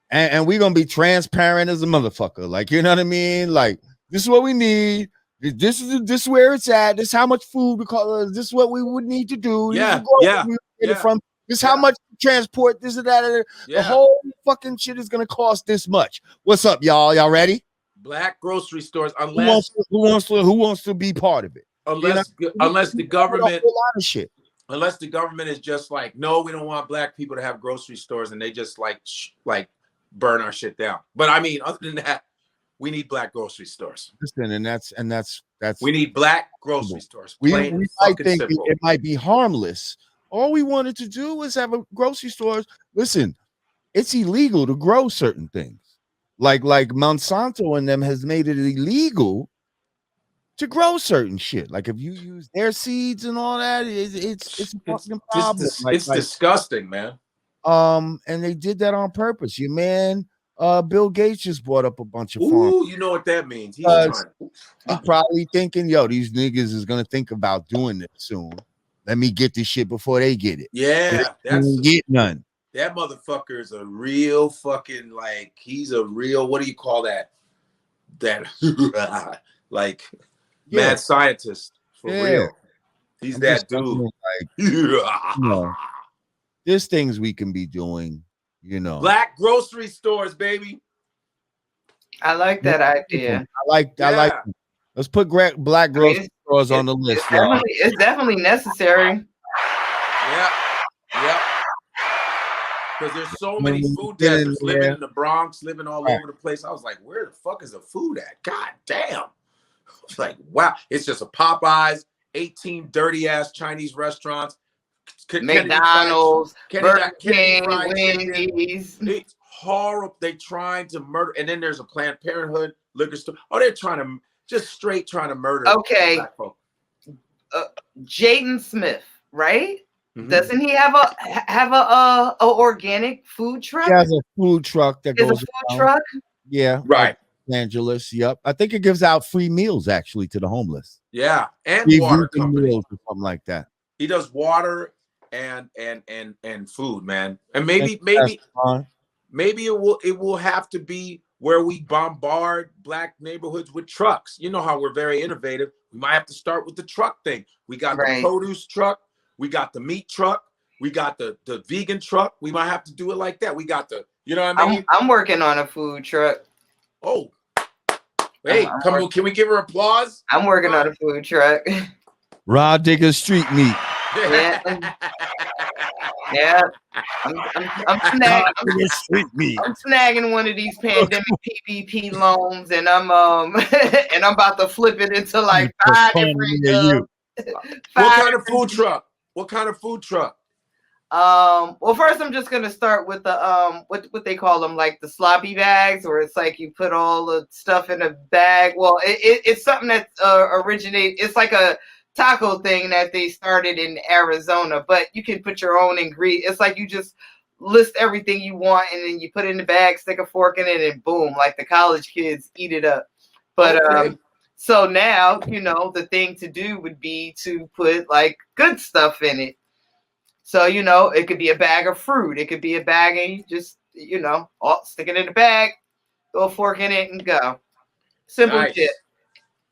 Speaker 1: And we're going to be transparent as a motherfucker. Like, you know what I mean? Like, this is what we need. This is where it's at. This is how much food because this is what we would need to do.
Speaker 2: Yeah.
Speaker 1: From this is how much transport. This and that. The whole fucking shit is gonna cost this much. What's up, y'all? Y'all ready?
Speaker 2: Black grocery stores, unless
Speaker 1: who wants to be part of it?
Speaker 2: Unless the government,
Speaker 1: a lot of shit.
Speaker 2: Unless the government is just like, no, we don't want black people to have grocery stores, and they just like burn our shit down. But I mean, other than that, we need black grocery stores.
Speaker 1: Listen, and that's
Speaker 2: we need black grocery stores.
Speaker 1: We might think it might be harmless. All we wanted to do was have a grocery store. Listen, it's illegal to grow certain things. Like Monsanto and them has made it illegal to grow certain shit. Like if you use their seeds and all that, it's a fucking problem.
Speaker 2: It's disgusting, man.
Speaker 1: And they did that on purpose. Your man Bill Gates just bought up a bunch of farms.
Speaker 2: Ooh, you know what that means. He's
Speaker 1: probably thinking, yo, these niggas is gonna think about doing this soon. Let me get this shit before they get it.
Speaker 2: Yeah,
Speaker 1: get none.
Speaker 2: That motherfucker is a real fucking he's a real, what do you call that? That mad scientist for real. He's that dude.
Speaker 1: There's things we can be doing,
Speaker 2: Black grocery stores, baby.
Speaker 3: I like that idea.
Speaker 1: I like let's put black grocery stores on the list.
Speaker 3: It's definitely necessary.
Speaker 2: Yeah. Because there's so many food deserts living in the Bronx, living all over the place. I was like, where the fuck is the food at? God damn. It's like, wow. It's just a Popeyes, 18 dirty ass Chinese restaurants,
Speaker 3: McDonald's, Burger King, Wendy's.
Speaker 2: It's horrible. They trying to murder. And then there's a Planned Parenthood liquor store. Oh, they're trying to murder.
Speaker 3: Okay. Jaden Smith, right? Mm-hmm. Doesn't he have a organic food truck?
Speaker 1: He has a food truck that goes.
Speaker 3: A food truck?
Speaker 1: Yeah.
Speaker 2: Right.
Speaker 1: Angeles. Yep. I think it gives out free meals actually to the homeless.
Speaker 2: Yeah. And
Speaker 1: free
Speaker 2: water company.
Speaker 1: Or something like that.
Speaker 2: He does water and food, man. And maybe it will have to be where we bombard black neighborhoods with trucks. You know how we're very innovative. We might have to start with the truck thing. We got the produce truck. We got the meat truck. We got the vegan truck. We might have to do it like that. We got the, you know what I mean?
Speaker 3: I'm working on a food truck.
Speaker 2: Oh, hey, come on. Can we give her applause?
Speaker 3: I'm working on a food truck.
Speaker 1: Raw Digger street meat.
Speaker 3: Yeah. Yeah, I'm snagging one of these pandemic PPP loans, and I'm and I'm about to flip it into like 5 different.
Speaker 2: What kind of food truck? What kind of food truck?
Speaker 3: Well, first I'm just gonna start with the what they call them, like the sloppy bags, where it's like you put all the stuff in a bag. Well, it's something that it's like a taco thing that they started in Arizona, but you can put your own ingredients. It's like you just list everything you want and then you put it in the bag, stick a fork in it, and boom, like the college kids eat it up. But so now, the thing to do would be to put like good stuff in it. So, it could be a bag of fruit. It could be a bag and you just, stick it in the bag, throw a fork in it and go. Simple shit.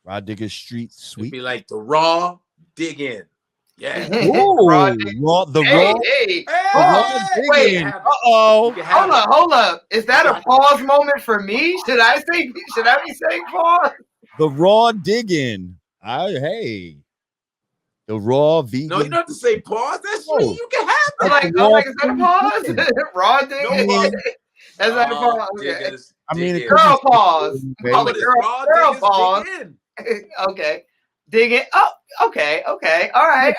Speaker 1: Raw Digger Street Sweet.
Speaker 2: It'd be like the raw dig in. Yeah.
Speaker 1: Raw
Speaker 3: wait. Hold up. Is that a pause moment for me? Should I be saying pause?
Speaker 1: The raw digging. The raw vegan.
Speaker 2: No, you don't have to say pause. That's sweet. You can have it.
Speaker 3: Like, is that a pause? Raw digging. No, that's not a pause. Okay.
Speaker 1: I mean,
Speaker 3: girl pause.
Speaker 2: Call it girl pause.
Speaker 3: Okay. Dig it. Oh, okay. All right.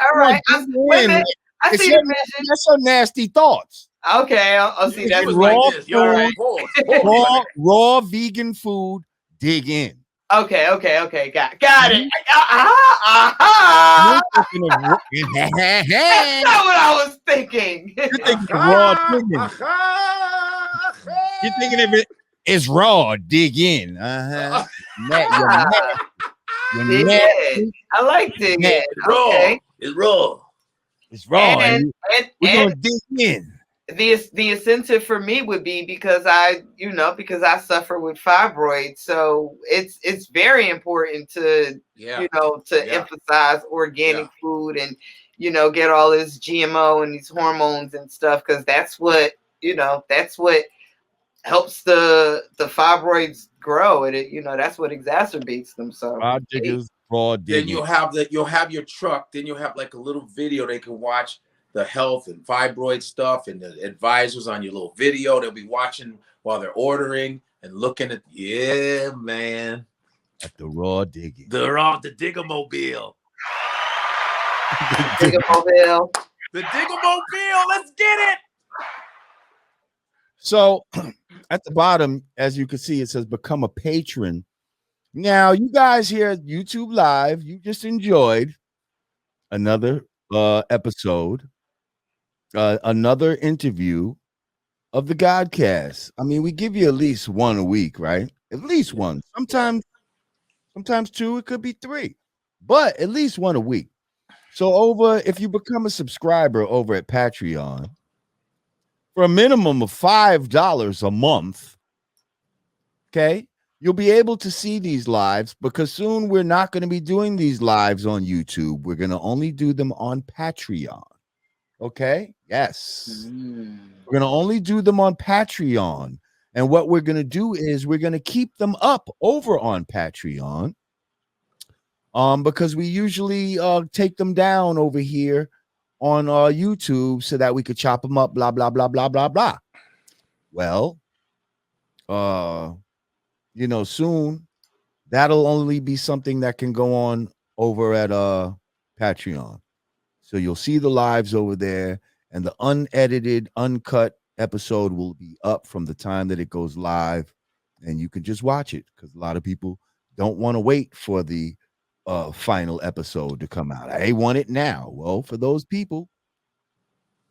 Speaker 3: Wait a minute. I see the mission.
Speaker 1: That's some nasty thoughts.
Speaker 3: Okay, I'll see that.
Speaker 1: Raw vegan food. Dig in.
Speaker 3: Okay. Got it. That's not what I was thinking.
Speaker 1: You're thinking raw digging. You're thinking of it as raw. Dig in.
Speaker 3: I like digging. Okay.
Speaker 2: It's raw.
Speaker 1: It's raw. And we're gonna dig in.
Speaker 3: The incentive for me would be because I suffer with fibroids, so it's very important to emphasize organic food and get all this GMO and these hormones and stuff, because that's what helps the fibroids grow, and that's what exacerbates them. So
Speaker 1: raw digging.
Speaker 2: Then you'll have your truck. Then you'll have like a little video they can watch. The health and fibroid stuff, and the advisors on your little video. They'll be watching while they're ordering and looking at. Yeah, man.
Speaker 1: At the raw digging.
Speaker 2: The Diggamobile.
Speaker 3: Diggamobile.
Speaker 2: The Diggamobile. Let's get it.
Speaker 1: So at the bottom, as you can see, it says become a patron. Now, you guys here at YouTube Live, you just enjoyed another episode. Another interview of the Godcast. I mean, we give you at least one a week, right? At least one. Sometimes 2, it could be 3, but at least one a week. So if you become a subscriber over at Patreon for a minimum of $5 a month, okay, you'll be able to see these lives, because soon we're not going to be doing these lives on YouTube. We're going to only do them on Patreon. Okay. Yes. We're going to only do them on Patreon. And what we're going to do is we're going to keep them up over on Patreon. Because we usually take them down over here on YouTube so that we could chop them up, blah, blah, blah, blah, blah, blah. Well, soon that'll only be something that can go on over at Patreon. So you'll see the lives over there, and the unedited, uncut episode will be up from the time that it goes live, and you can just watch it, because a lot of people don't want to wait for the final episode to come out. They want it now. Well, for those people,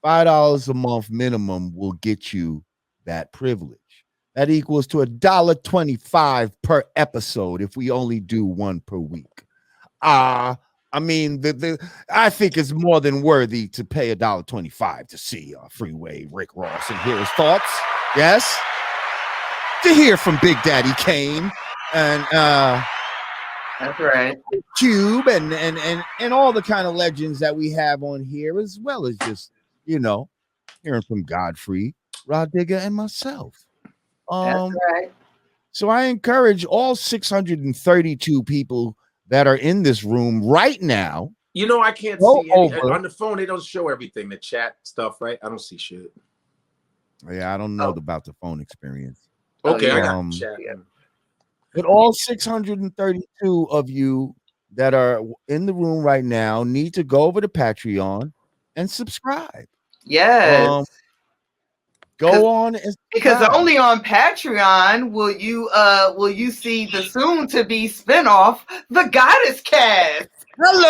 Speaker 1: $5 a month minimum will get you that privilege. That equals to $1.25 per episode if we only do one per week. I mean, I think it's more than worthy to pay $1.25 to see Freeway Rick Ross and hear his thoughts. Yes, to hear from Big Daddy Kane and
Speaker 3: that's right,
Speaker 1: Cube and all the kind of legends that we have on here, as well as just hearing from Godfrey, Raw Digger, and myself.
Speaker 3: That's right.
Speaker 1: So I encourage all 632 people that are in this room right now.
Speaker 2: You know, I can't
Speaker 1: Go
Speaker 2: see any,
Speaker 1: over.
Speaker 2: on the phone. They don't show everything, the chat stuff, right? I don't see shit.
Speaker 1: Yeah, I don't know about the phone experience.
Speaker 2: Okay, I got chat.
Speaker 1: But all 632 of you that are in the room right now need to go over to Patreon and subscribe.
Speaker 3: Yes.
Speaker 1: Go on and
Speaker 3: because only on Patreon will you see the soon to be spinoff, The Goddess Cast.
Speaker 1: Hello.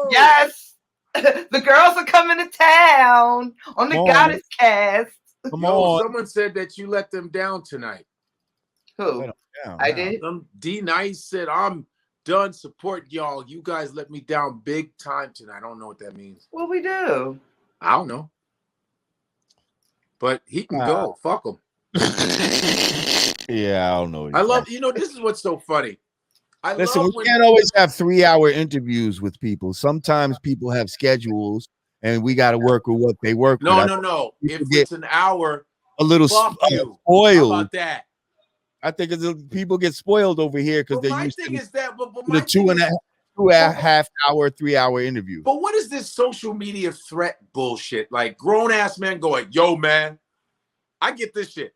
Speaker 3: Yes. The girls are coming to town on The Goddess Cast.
Speaker 2: Someone said that you let them down tonight.
Speaker 3: Who? I did.
Speaker 2: D Nice said, I'm done supporting y'all. You guys let me down big time tonight. I don't know what that means.
Speaker 3: What we do?
Speaker 2: I don't know. But he can go. Fuck him.
Speaker 1: Yeah, I don't know.
Speaker 2: I love, this is what's so funny.
Speaker 1: Listen, we can't always have 3-hour interviews with people. Sometimes people have schedules and we got to work with what they work with.
Speaker 2: No. If it's an hour,
Speaker 1: a little
Speaker 2: fuck you.
Speaker 1: spoiled.
Speaker 2: How about that?
Speaker 1: I think people get spoiled over here because they're used to the 2.5 hour, 3-hour interview.
Speaker 2: But what is this social media threat bullshit? Like grown ass men going, yo, man, I get this shit.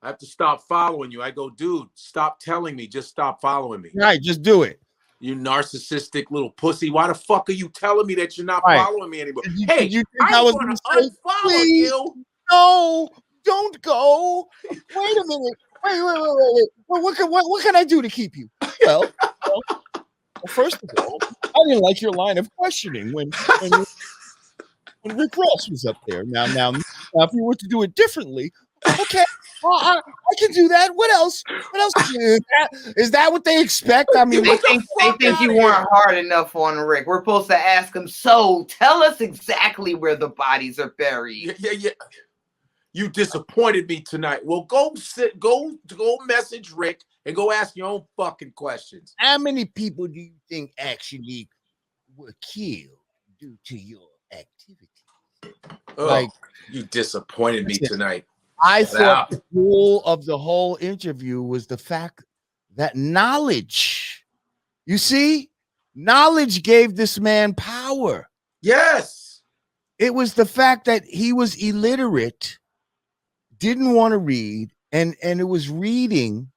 Speaker 2: I have to stop following you. I go, dude, stop telling me. Just stop following me.
Speaker 1: Right, just do it.
Speaker 2: You narcissistic little pussy. Why the fuck are you telling me that you're not following me anymore? Hey, I'm going to unfollow you.
Speaker 1: No, don't go. Wait a minute. Wait. What can I do to keep you? Well, first of all, I didn't like your line of questioning when Rick Ross was up there. Now, if you were to do it differently, okay. I can do that. What else? Is that what they expect? I mean,
Speaker 3: they think you weren't hard enough on Rick. We're supposed to ask him. So tell us exactly where the bodies are buried.
Speaker 2: Yeah. You disappointed me tonight. Well, go message Rick and go ask your own fucking questions.
Speaker 1: How many people do you think actually were killed due to your activity?
Speaker 2: Like, you disappointed me tonight.
Speaker 1: I thought the goal of the whole interview was the fact that knowledge, you see, knowledge gave this man power.
Speaker 2: Yes.
Speaker 1: It was the fact that he was illiterate, didn't want to read, and it was reading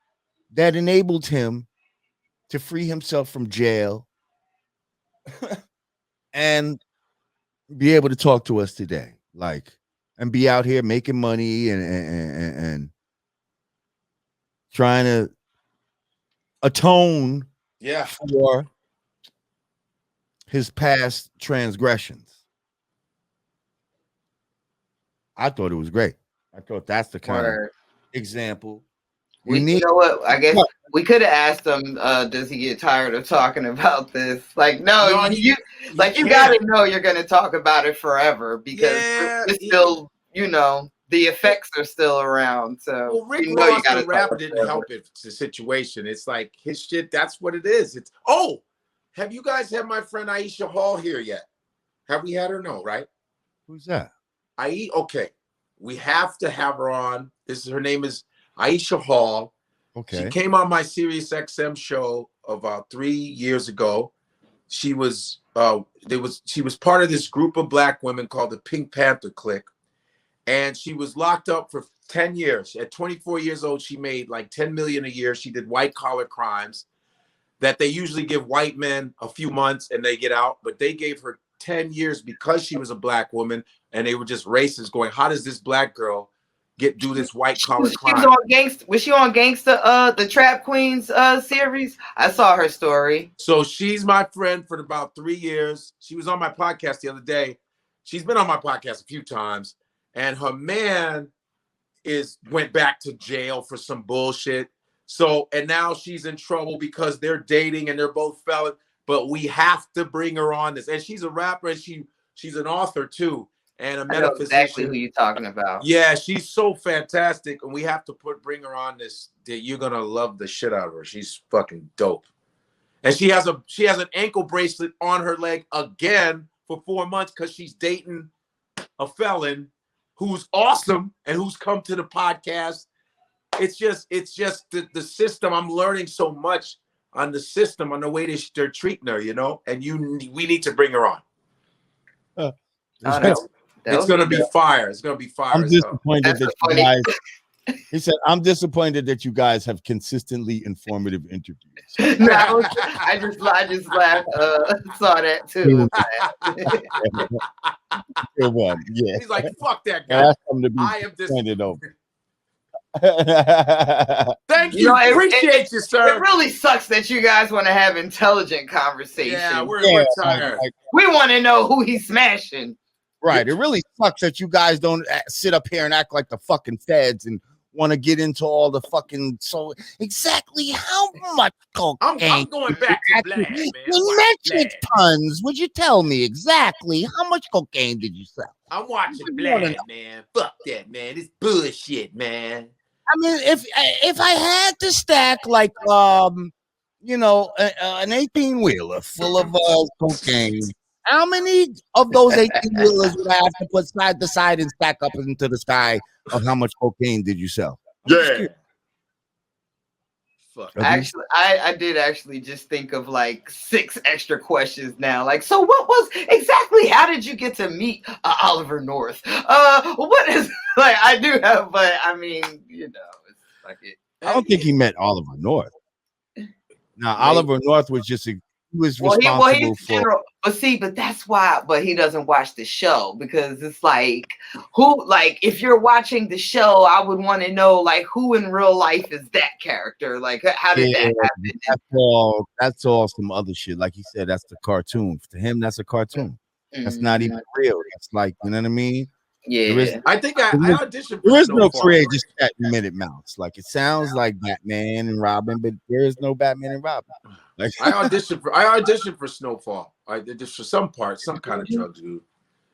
Speaker 1: that enabled him to free himself from jail and be able to talk to us today. And be out here making money and trying to atone for his past transgressions. I thought it was great. I thought that's the kind of example.
Speaker 3: You know what? I guess we could have asked him, does he get tired of talking about this? Like, you got to know you're going to talk about it forever because it's still, the effects are still around. So,
Speaker 2: Rick Ross, the rap didn't help it, the situation. It's like his shit, that's what it is. Have you guys had my friend Aisha Hall here yet? Have we had her? No, right?
Speaker 1: Who's that?
Speaker 2: Okay. We have to have her on. Her name is Aisha Hall.
Speaker 1: Okay.
Speaker 2: She came on my Sirius XM show about 3 years ago. She was part of this group of black women called the Pink Panther Clique. And she was locked up for 10 years. At 24 years old, she made like $10 million a year. She did white collar crimes that they usually give white men a few months and they get out. But they gave her 10 years because she was a black woman. And they were just racist going, how does this black girl do this white collar crime?
Speaker 3: Was she on Gangsta, the Trap Queens series? I saw her story.
Speaker 2: So she's my friend for about 3 years. She was on my podcast the other day. She's been on my podcast a few times. And her man went back to jail for some bullshit. And now she's in trouble because they're dating and they're both felons. But we have to bring her on this. And she's a rapper and she's an author too. And a metaphysician. I know
Speaker 3: exactly who you're talking about.
Speaker 2: Yeah, she's so fantastic. And we have to bring her on this. You're gonna love the shit out of her. She's fucking dope. And she has an ankle bracelet on her leg again for 4 months because she's dating a felon who's awesome and who's come to the podcast. it's just the system. I'm learning so much on the system, on the way they're treating her, you know. And we need to bring her on. It's gonna be fire. It's gonna be fire.
Speaker 1: I'm disappointed that you guys. He said, "I'm disappointed that you guys have consistently informative interviews."
Speaker 3: No, I just laughed. Saw that too.
Speaker 1: Good one. Yeah.
Speaker 2: He's like, "Fuck that guy."
Speaker 1: I am disappointed over.
Speaker 2: Thank you. Appreciate you, sir.
Speaker 3: It really sucks that you guys want to have intelligent conversations.
Speaker 2: Yeah, we're tired.
Speaker 3: We want to know who he's smashing.
Speaker 1: Right. It really sucks that you guys don't sit up here and act like the fucking feds and want to get into all the fucking exactly how much cocaine.
Speaker 2: I'm going back to black, man.
Speaker 1: In metric tons. Would you tell me exactly how much cocaine did you sell?
Speaker 2: I'm watching black, man. Fuck that, man. It's bullshit, man.
Speaker 1: I mean, if I had to stack like an 18-wheeler full of cocaine, how many of those 18-wheelers would I have to put side to side and stack up into the sky of how much cocaine did you sell?
Speaker 2: Yeah.
Speaker 3: Fuck. Actually, I did actually just think of like 6 extra questions now. Like, so what was exactly? How did you get to meet Oliver North? What is like? I do have, but I mean, it's like it.
Speaker 1: I don't think he met Oliver North. Now, Oliver North was just he was responsible for.
Speaker 3: But that's why. But he doesn't watch the show because it's like if you're watching the show, I would want to know like who in real life is that character? Like how did that happen?
Speaker 1: That's all some other shit. Like he said, that's the cartoon. To him, that's a cartoon. That's not even real. It's like, you know what I mean?
Speaker 3: Yeah.
Speaker 2: I think I auditioned.
Speaker 1: There is no creative just chat Minute Mouse. Like it sounds like Batman and Robin, but there is no Batman and Robin. Like
Speaker 2: I auditioned for Snowfall. I did this for some kind of drugs, dude.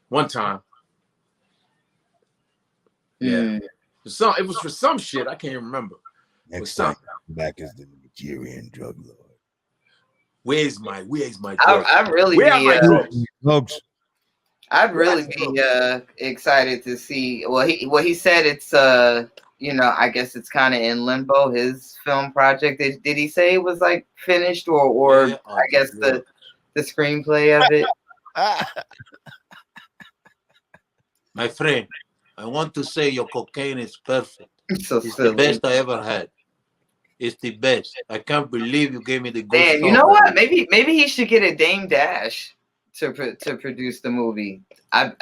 Speaker 2: One time. Yeah. It was for some shit. I can't even remember.
Speaker 1: Next time back as the Nigerian drug lord.
Speaker 2: Where's my drug?
Speaker 3: I'd really be excited to see. Well, he said it's I guess it's kind of in limbo, his film project. Did he say it was like finished or I guess the screenplay of it?
Speaker 2: My friend, I want to say your cocaine is perfect. It's
Speaker 3: the
Speaker 2: best I ever had. It's the best. I can't believe you gave me the good
Speaker 3: stuff. You know what? Maybe he should get a Dame Dash to produce the movie. I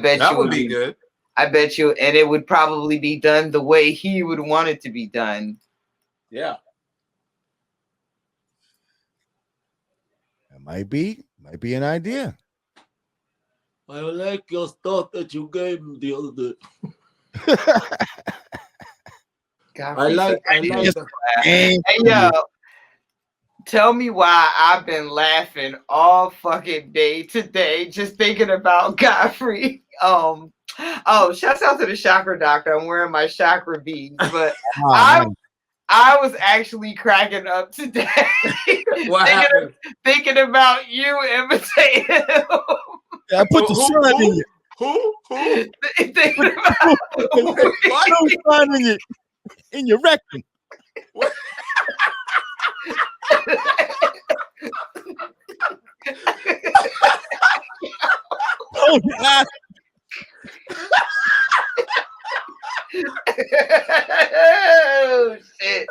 Speaker 3: bet
Speaker 2: that would be good.
Speaker 3: I bet you, and it would probably be done the way he would want it to be done.
Speaker 2: Yeah.
Speaker 1: That might be an idea.
Speaker 2: I like your stuff that you gave me the other day. I like
Speaker 3: Hey, yo, tell me why I've been laughing all fucking day today just thinking about Godfrey. Shouts out to the chakra doctor. I'm wearing my chakra beads, but I was actually cracking up today thinking about you imitating him.
Speaker 1: I put the sun in you.
Speaker 2: Who?
Speaker 3: Thinking about
Speaker 1: sun in your rectum.
Speaker 2: What?
Speaker 1: Oh, God.
Speaker 3: Oh shit!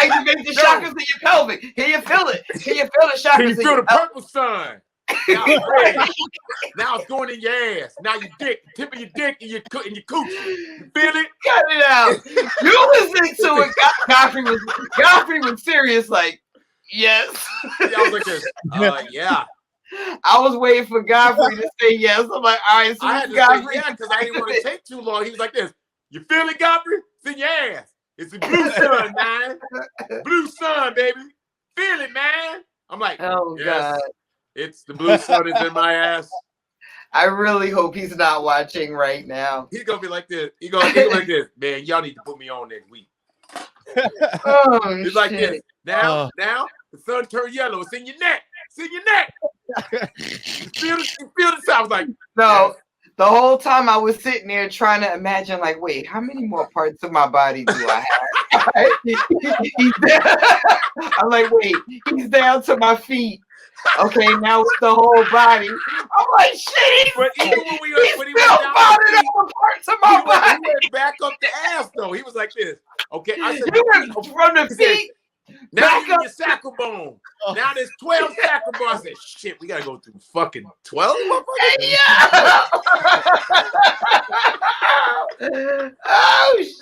Speaker 3: Activate the chakras in your pelvic. Can you feel it? Can you feel the chakras?
Speaker 2: Can you feel the purple sun? Now it's going in your ass. Now your dick, tip of your dick, and your cooch. You feel it?
Speaker 3: Cut it out. You listening to it? Godfrey was serious. Like, yes.
Speaker 2: Yeah, I was like this. Yeah.
Speaker 3: I was waiting for Godfrey to say yes. I'm like, all right, so
Speaker 2: I had to
Speaker 3: Godfrey.
Speaker 2: say yeah because I didn't want to take too long. He was like this. You feel it, Godfrey? It's in your ass. It's the blue sun, man. Blue sun, baby. Feel it, man. I'm like,
Speaker 3: oh
Speaker 2: yes,
Speaker 3: God.
Speaker 2: It's the blue sun is in my ass.
Speaker 3: I really hope he's not watching right now.
Speaker 2: He's gonna be like this. He's gonna be like this. Man, y'all need to put me on next week.
Speaker 3: Oh,
Speaker 2: it's like this. Now the sun turned yellow. It's in your neck. It's in your neck. You feel the sound. I was like,
Speaker 3: no. the whole time I was sitting there trying to imagine, like, wait, how many more parts of my body do I have? I'm like, wait, he's down to my feet. Okay, now with the whole body. I'm like, shit.
Speaker 2: But even when he went down
Speaker 3: parts of my body.
Speaker 2: He went back up the ass though. He was like this. Okay, I said,
Speaker 3: he went from the feet.
Speaker 2: Now you your sacral bone. Now there's 12 sacral bones. I said, shit, we gotta go through fucking 12.
Speaker 3: Yeah. Oh shit.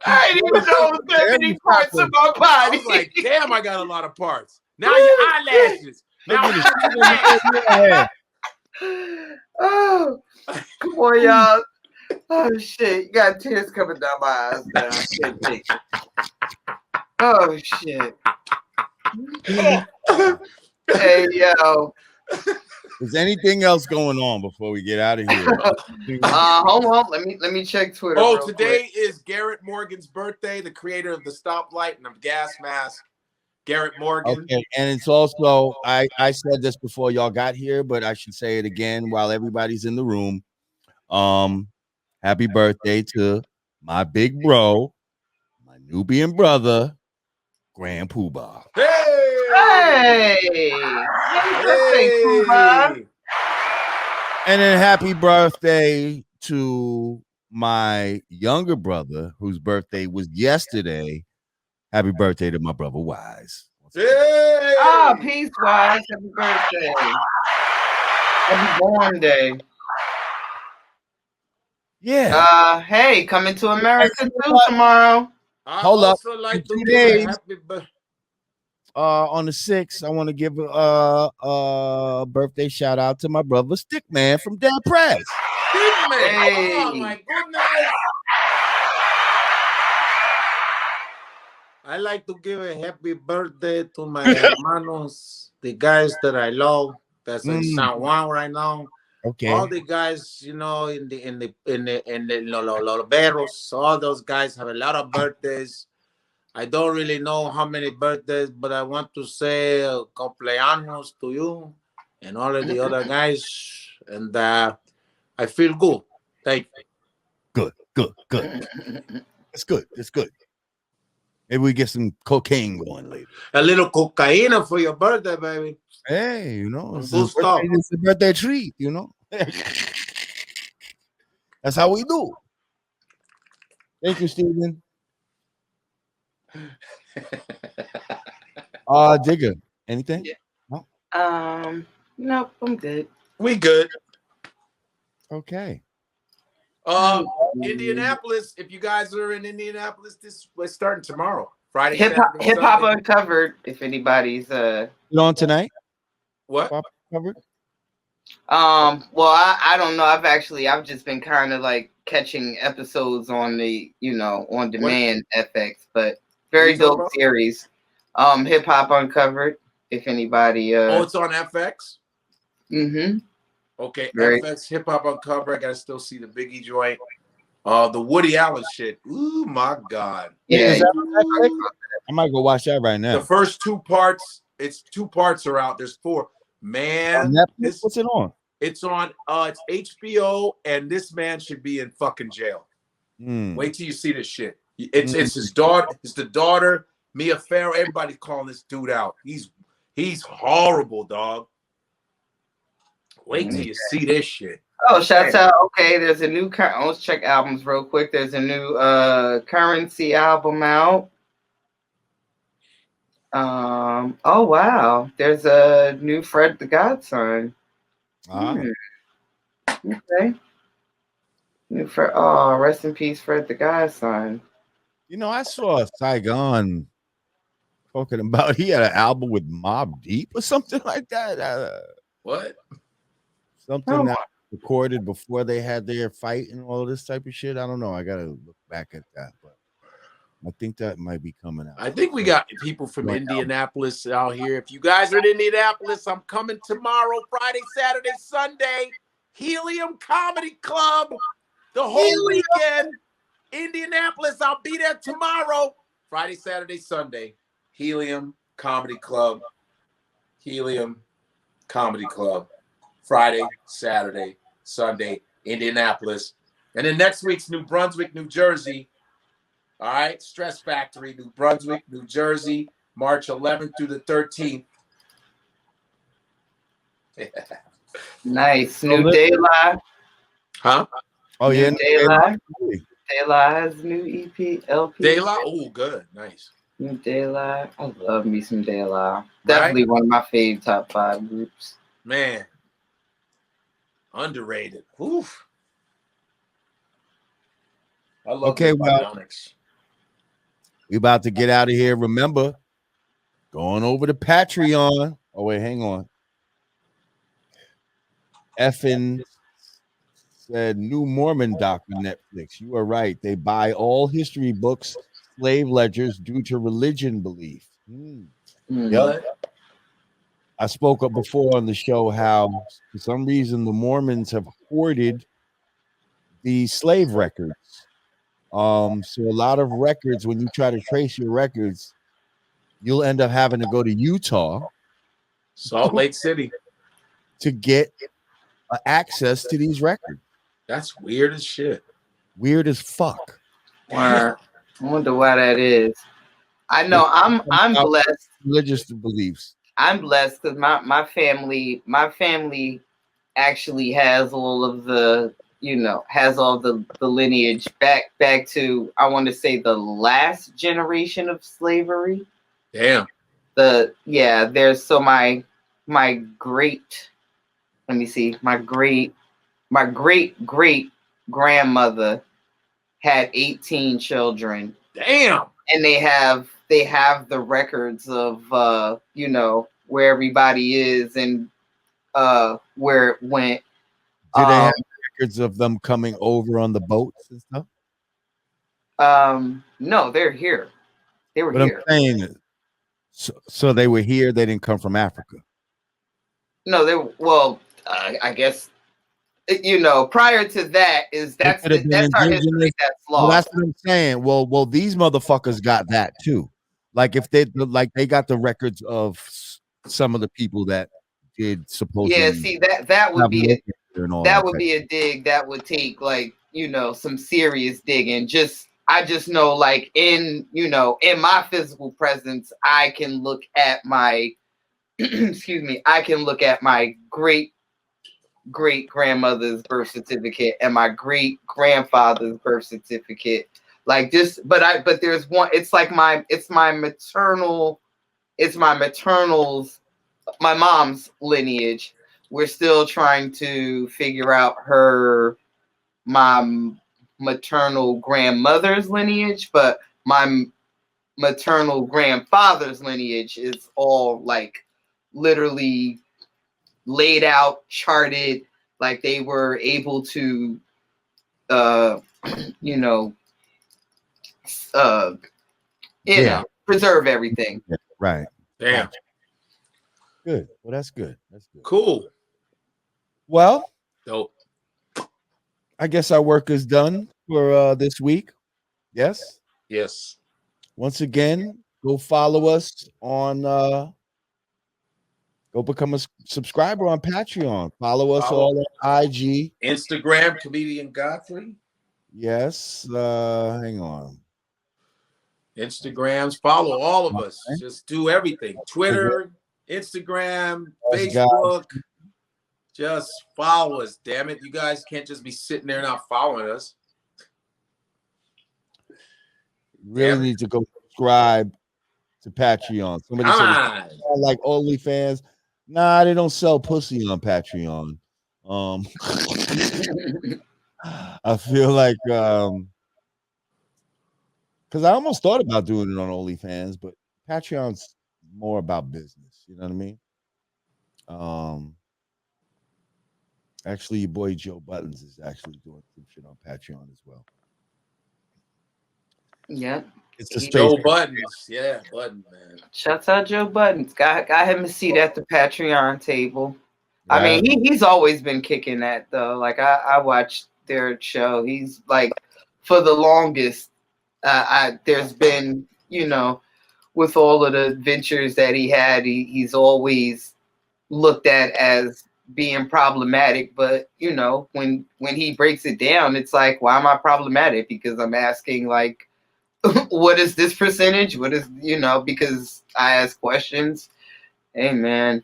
Speaker 3: I didn't even know it was that many parts of my body.
Speaker 2: I was like, damn, I got a lot of parts. Now your eyelashes. Now
Speaker 3: oh, come on, y'all. Oh shit, you got tears coming down my eyes now. I can't take it. Oh shit. Hey yo.
Speaker 1: Is anything else going on before we get out of here?
Speaker 3: Hold on. Let me check Twitter.
Speaker 2: Oh, today is Garrett Morgan's birthday, the creator of the stoplight and the gas mask. Garrett Morgan.
Speaker 1: Okay, and it's also I said this before y'all got here, but I should say it again while everybody's in the room. Happy birthday to my big bro, my Nubian brother, Grand Poobah.
Speaker 3: Hey! Happy birthday, Poobah.
Speaker 1: And then happy birthday to my younger brother, whose birthday was yesterday. Happy birthday to my brother Wise.
Speaker 2: Hey!
Speaker 3: Ah, peace, Wise. Happy birthday. Happy born day.
Speaker 1: Yeah.
Speaker 3: Hey, coming to America too tomorrow.
Speaker 1: Hold up.
Speaker 2: Like
Speaker 1: 2 days.
Speaker 2: Happy birthday.
Speaker 1: On the 6th, I want to give a birthday shout out to my brother Stickman from Dead Press.
Speaker 2: Stickman.
Speaker 3: Hey.
Speaker 2: Oh my goodness. I like to give a happy birthday to my hermanos, the guys that I love. That's in San Juan right now.
Speaker 1: Okay.
Speaker 2: All the guys, you know, in the Loloberos, all those guys have a lot of birthdays. I don't really know how many birthdays, but I want to say cumpleaños to you and all of the other guys. And I feel good. Thank you.
Speaker 1: Good. It's good. Maybe we get some cocaine going later.
Speaker 2: A little cocaine for your birthday, baby.
Speaker 1: Hey, you know, it's
Speaker 2: It's
Speaker 1: a birthday treat, you know. That's how we do. Thank you, Steven. Digger, anything?
Speaker 3: Yeah. No? Nope, I'm good.
Speaker 2: We good.
Speaker 1: Okay.
Speaker 2: Indianapolis. If you guys are in Indianapolis, we're starting tomorrow. Friday.
Speaker 3: Hip Hop Uncovered. If anybody's
Speaker 1: you on tonight?
Speaker 2: What?
Speaker 1: Covered?
Speaker 3: Well, I don't know. I've just been kind of like catching episodes on the on demand FX, but very dope series. Hip Hop Uncovered. If anybody
Speaker 2: it's on FX.
Speaker 3: Mm-hmm.
Speaker 2: Okay, FX Hip Hop Uncovered. I gotta still see the Biggie joint. The Woody Allen shit. Ooh my God.
Speaker 3: Yeah.
Speaker 1: I might go watch that right now.
Speaker 2: The first 2 parts. It's 2 parts are out. There's 4. Man,
Speaker 1: what's it on?
Speaker 2: It's on. It's HBO, and this man should be in fucking jail. Wait till you see this shit. It's his daughter. It's the daughter. Mia Farrow. Everybody's calling this dude out. He's horrible, dog. Wait till you see this shit.
Speaker 3: Oh, shouts out. Okay, there's a new. Let's check albums real quick. There's a new Currency album out. Oh wow, there's a new Fred the Godson. Okay. New Fred. Oh, rest in peace, Fred the Godson.
Speaker 1: You know, I saw Saigon talking about he had an album with Mobb Deep or something like that.
Speaker 2: What?
Speaker 1: Something that recorded before they had their fight and all this type of shit. I don't know. I gotta look back at that, but I think that might be coming out.
Speaker 2: I think we got people from Indianapolis out here. If you guys are in Indianapolis, I'm coming tomorrow, Friday, Saturday, Sunday. Helium Comedy Club, the whole weekend. Indianapolis, I'll be there tomorrow. Friday, Saturday, Sunday. Helium Comedy Club. Helium Comedy Club. Friday, Saturday, Sunday, Indianapolis. And then next week's New Brunswick, New Jersey. All right, Stress Factory, New Brunswick, New Jersey, March 11th through the 13th.
Speaker 3: Nice. New Day Live.
Speaker 2: Huh?
Speaker 1: Oh, yeah.
Speaker 3: Day Live. Day Live has new EP, LP.
Speaker 2: Day Live? Oh, good. Nice.
Speaker 3: New Day Live. I love me some Day Live. Definitely one of my favorite top 5 groups.
Speaker 2: Man. Underrated. Oof. I love Bionics.
Speaker 1: We about to get out of here. Remember, going over to Patreon. Oh, wait, hang on. Effin said new Mormon doc on Netflix. You are right. They buy all history books, slave ledgers due to religion belief. Yep. I spoke up before on the show how for some reason the Mormons have hoarded the slave records. So a lot of records, when you try to trace your records, you'll end up having to go to Utah,
Speaker 2: Salt Lake City,
Speaker 1: to get access to these records.
Speaker 2: That's weird as shit.
Speaker 1: Weird as fuck.
Speaker 3: I wonder why that is. I know I'm blessed.
Speaker 1: Religious beliefs.
Speaker 3: I'm blessed because my family actually has all of the, has all the lineage back to, I want to say, the last generation of slavery.
Speaker 2: Damn.
Speaker 3: There's so my great, let me see, my great grandmother had 18 children.
Speaker 2: Damn.
Speaker 3: And they have the records of where everybody is and where it went.
Speaker 1: Do they have records of them coming over on the boats and stuff?
Speaker 3: No, they're here. They were here.
Speaker 1: I'm saying, so they were here. They didn't come from Africa.
Speaker 3: No, I guess prior to that that's our history that's lost.
Speaker 1: Well, that's what I'm saying. Well, these motherfuckers got that too. Like if they got the records of some of the people that did supposedly.
Speaker 3: Yeah, see that would be a dig that would take some serious digging. I just know in my physical presence, I can look at my I can look at my great grandmother's birth certificate and my great grandfather's birth certificate. But there's one, it's my mom's lineage. We're still trying to figure out my maternal grandmother's lineage, but my maternal grandfather's lineage is all literally laid out, charted, they were able to preserve everything.
Speaker 1: Right.
Speaker 2: Damn.
Speaker 1: Good. Well, that's good. That's good.
Speaker 2: Cool.
Speaker 1: Well,
Speaker 2: dope.
Speaker 1: I guess our work is done for this week. Yes.
Speaker 2: Yes.
Speaker 1: Once again, go follow us on go become a subscriber on Patreon. Follow us all on IG.
Speaker 2: Instagram, comedian Godfrey.
Speaker 1: Yes. Hang on.
Speaker 2: Instagrams. Follow all of us. Just do everything. Twitter, Instagram, Facebook. Just follow us. Damn it. You guys can't just be sitting there not following us.
Speaker 1: Really need to go subscribe to Patreon. Somebody said like OnlyFans. Nah, they don't sell pussy on Patreon. I feel like because I almost thought about doing it on OnlyFans, but Patreon's more about business. You know what I mean? Actually, your boy Joe Buttons is actually doing some shit on Patreon as well.
Speaker 3: Yeah.
Speaker 1: It's the
Speaker 2: Joe Buttons. Yeah, Button, man.
Speaker 3: Shouts out Joe Buttons. Got him a seat at the Patreon table. Right. I mean, he's always been kicking that though. I watched their show. He's for the longest, there's been, with all of the adventures that he had, he's always looked at as being problematic, but you know, when he breaks it down, it's like, why am I problematic? Because I'm asking, like, what is this percentage? What is, you know, because I ask questions. Hey man.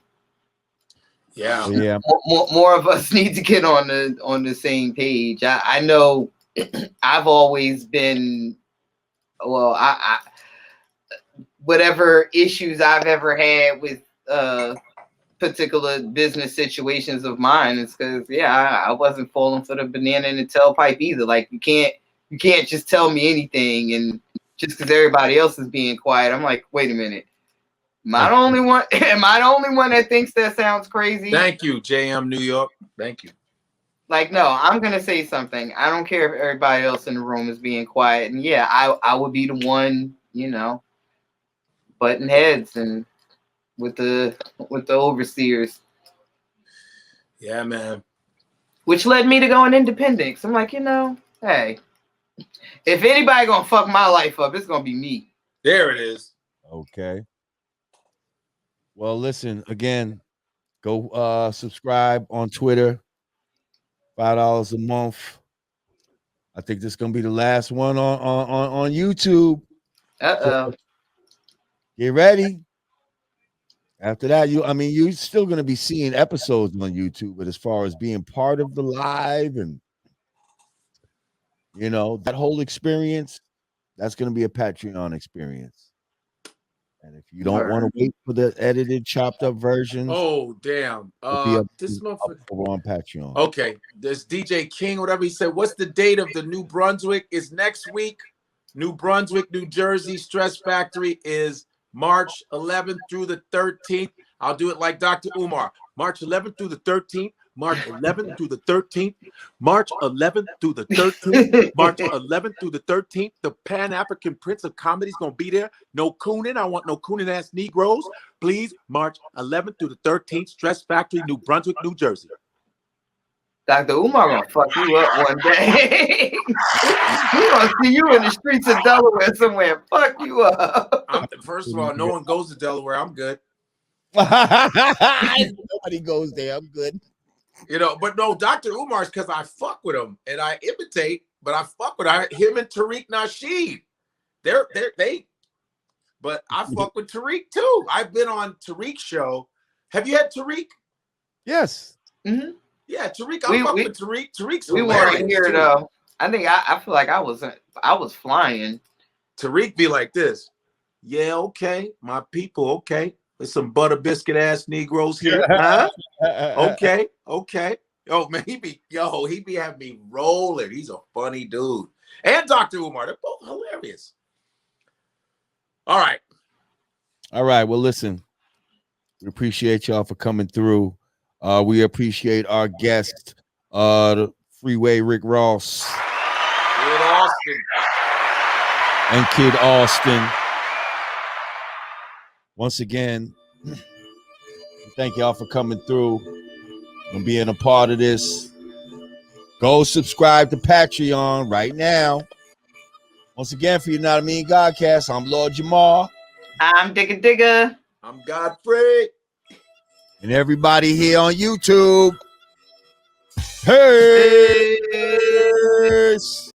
Speaker 2: Yeah.
Speaker 3: More of us need to get on the same page. I know I've always been, well, I whatever issues I've ever had with particular business situations of mine, it's because I wasn't falling for the banana in the tailpipe either. Like you can't just tell me anything, and just because everybody else is being quiet, I'm like, wait a minute. Am I the only one that thinks that sounds crazy?
Speaker 2: Thank you, JM New York. Thank you.
Speaker 3: Like, no, I'm gonna say something. I don't care if everybody else in the room is being quiet. And yeah, I would be the one, you know, butting heads and with the overseers.
Speaker 2: Yeah, man.
Speaker 3: Which led me to going independent. I'm like, you know, hey, if anybody gonna fuck my life up, it's gonna be me.
Speaker 2: There it is.
Speaker 1: Okay. Well, listen, again, go subscribe on Twitter. $5 a month. I think this is gonna be the last one on YouTube.
Speaker 3: So,
Speaker 1: get ready. After that, you're still gonna be seeing episodes on YouTube, but as far as being part of the live and you know that whole experience, that's gonna be a Patreon experience. And if you don't want to wait for the edited, chopped up versions,
Speaker 2: oh damn, this motherfucker
Speaker 1: on Patreon.
Speaker 2: Okay, this DJ King, whatever he said. What's the date of the New Brunswick? Is next week. New Brunswick, New Jersey Stress Factory is March 11th through the 13th. I'll do it like Dr. Umar. March 11th through the 13th. March 11th through the 13th, March 11th through the 13th, March 11th through the 13th. The Pan-African Prince of Comedy is going to be there. No cooning. I want no cooning ass Negroes. Please, March 11th through the 13th, Stress Factory, New Brunswick, New Jersey.
Speaker 3: Dr. Umar gonna fuck you up one day. He gonna see you in the streets of Delaware somewhere. Fuck you up.
Speaker 2: First of all, no one goes to Delaware. I'm good.
Speaker 1: Nobody goes there. I'm good.
Speaker 2: You know, but no, Dr. Umar's because I fuck with him and I imitate, but I fuck with him and Tariq Nasheed. But I fuck with Tariq too. I've been on Tariq's show. Have you had Tariq?
Speaker 1: Yes.
Speaker 3: Mm-hmm.
Speaker 2: Yeah, Tariq. I fuck with Tariq. Tariq's
Speaker 3: we weren't here though. I think I feel like I was flying.
Speaker 2: Tariq be like this. Yeah, okay, my people, okay. There's some butter biscuit ass Negroes here. Huh? Okay. Oh man, he be having me rolling. He's a funny dude. And Dr. Umar, they're both hilarious. All right. Well, listen, we appreciate y'all for coming through. We appreciate our guest, the Freeway Rick Ross. Kid Austin. And Kid Austin. Once again, thank y'all for coming through and being a part of this. Go subscribe to Patreon right now. Once again, for Yanadameen Godcast, I'm Lord Jamar.
Speaker 3: I'm Digga.
Speaker 2: I'm Godfrey.
Speaker 1: And everybody here on YouTube. Peace.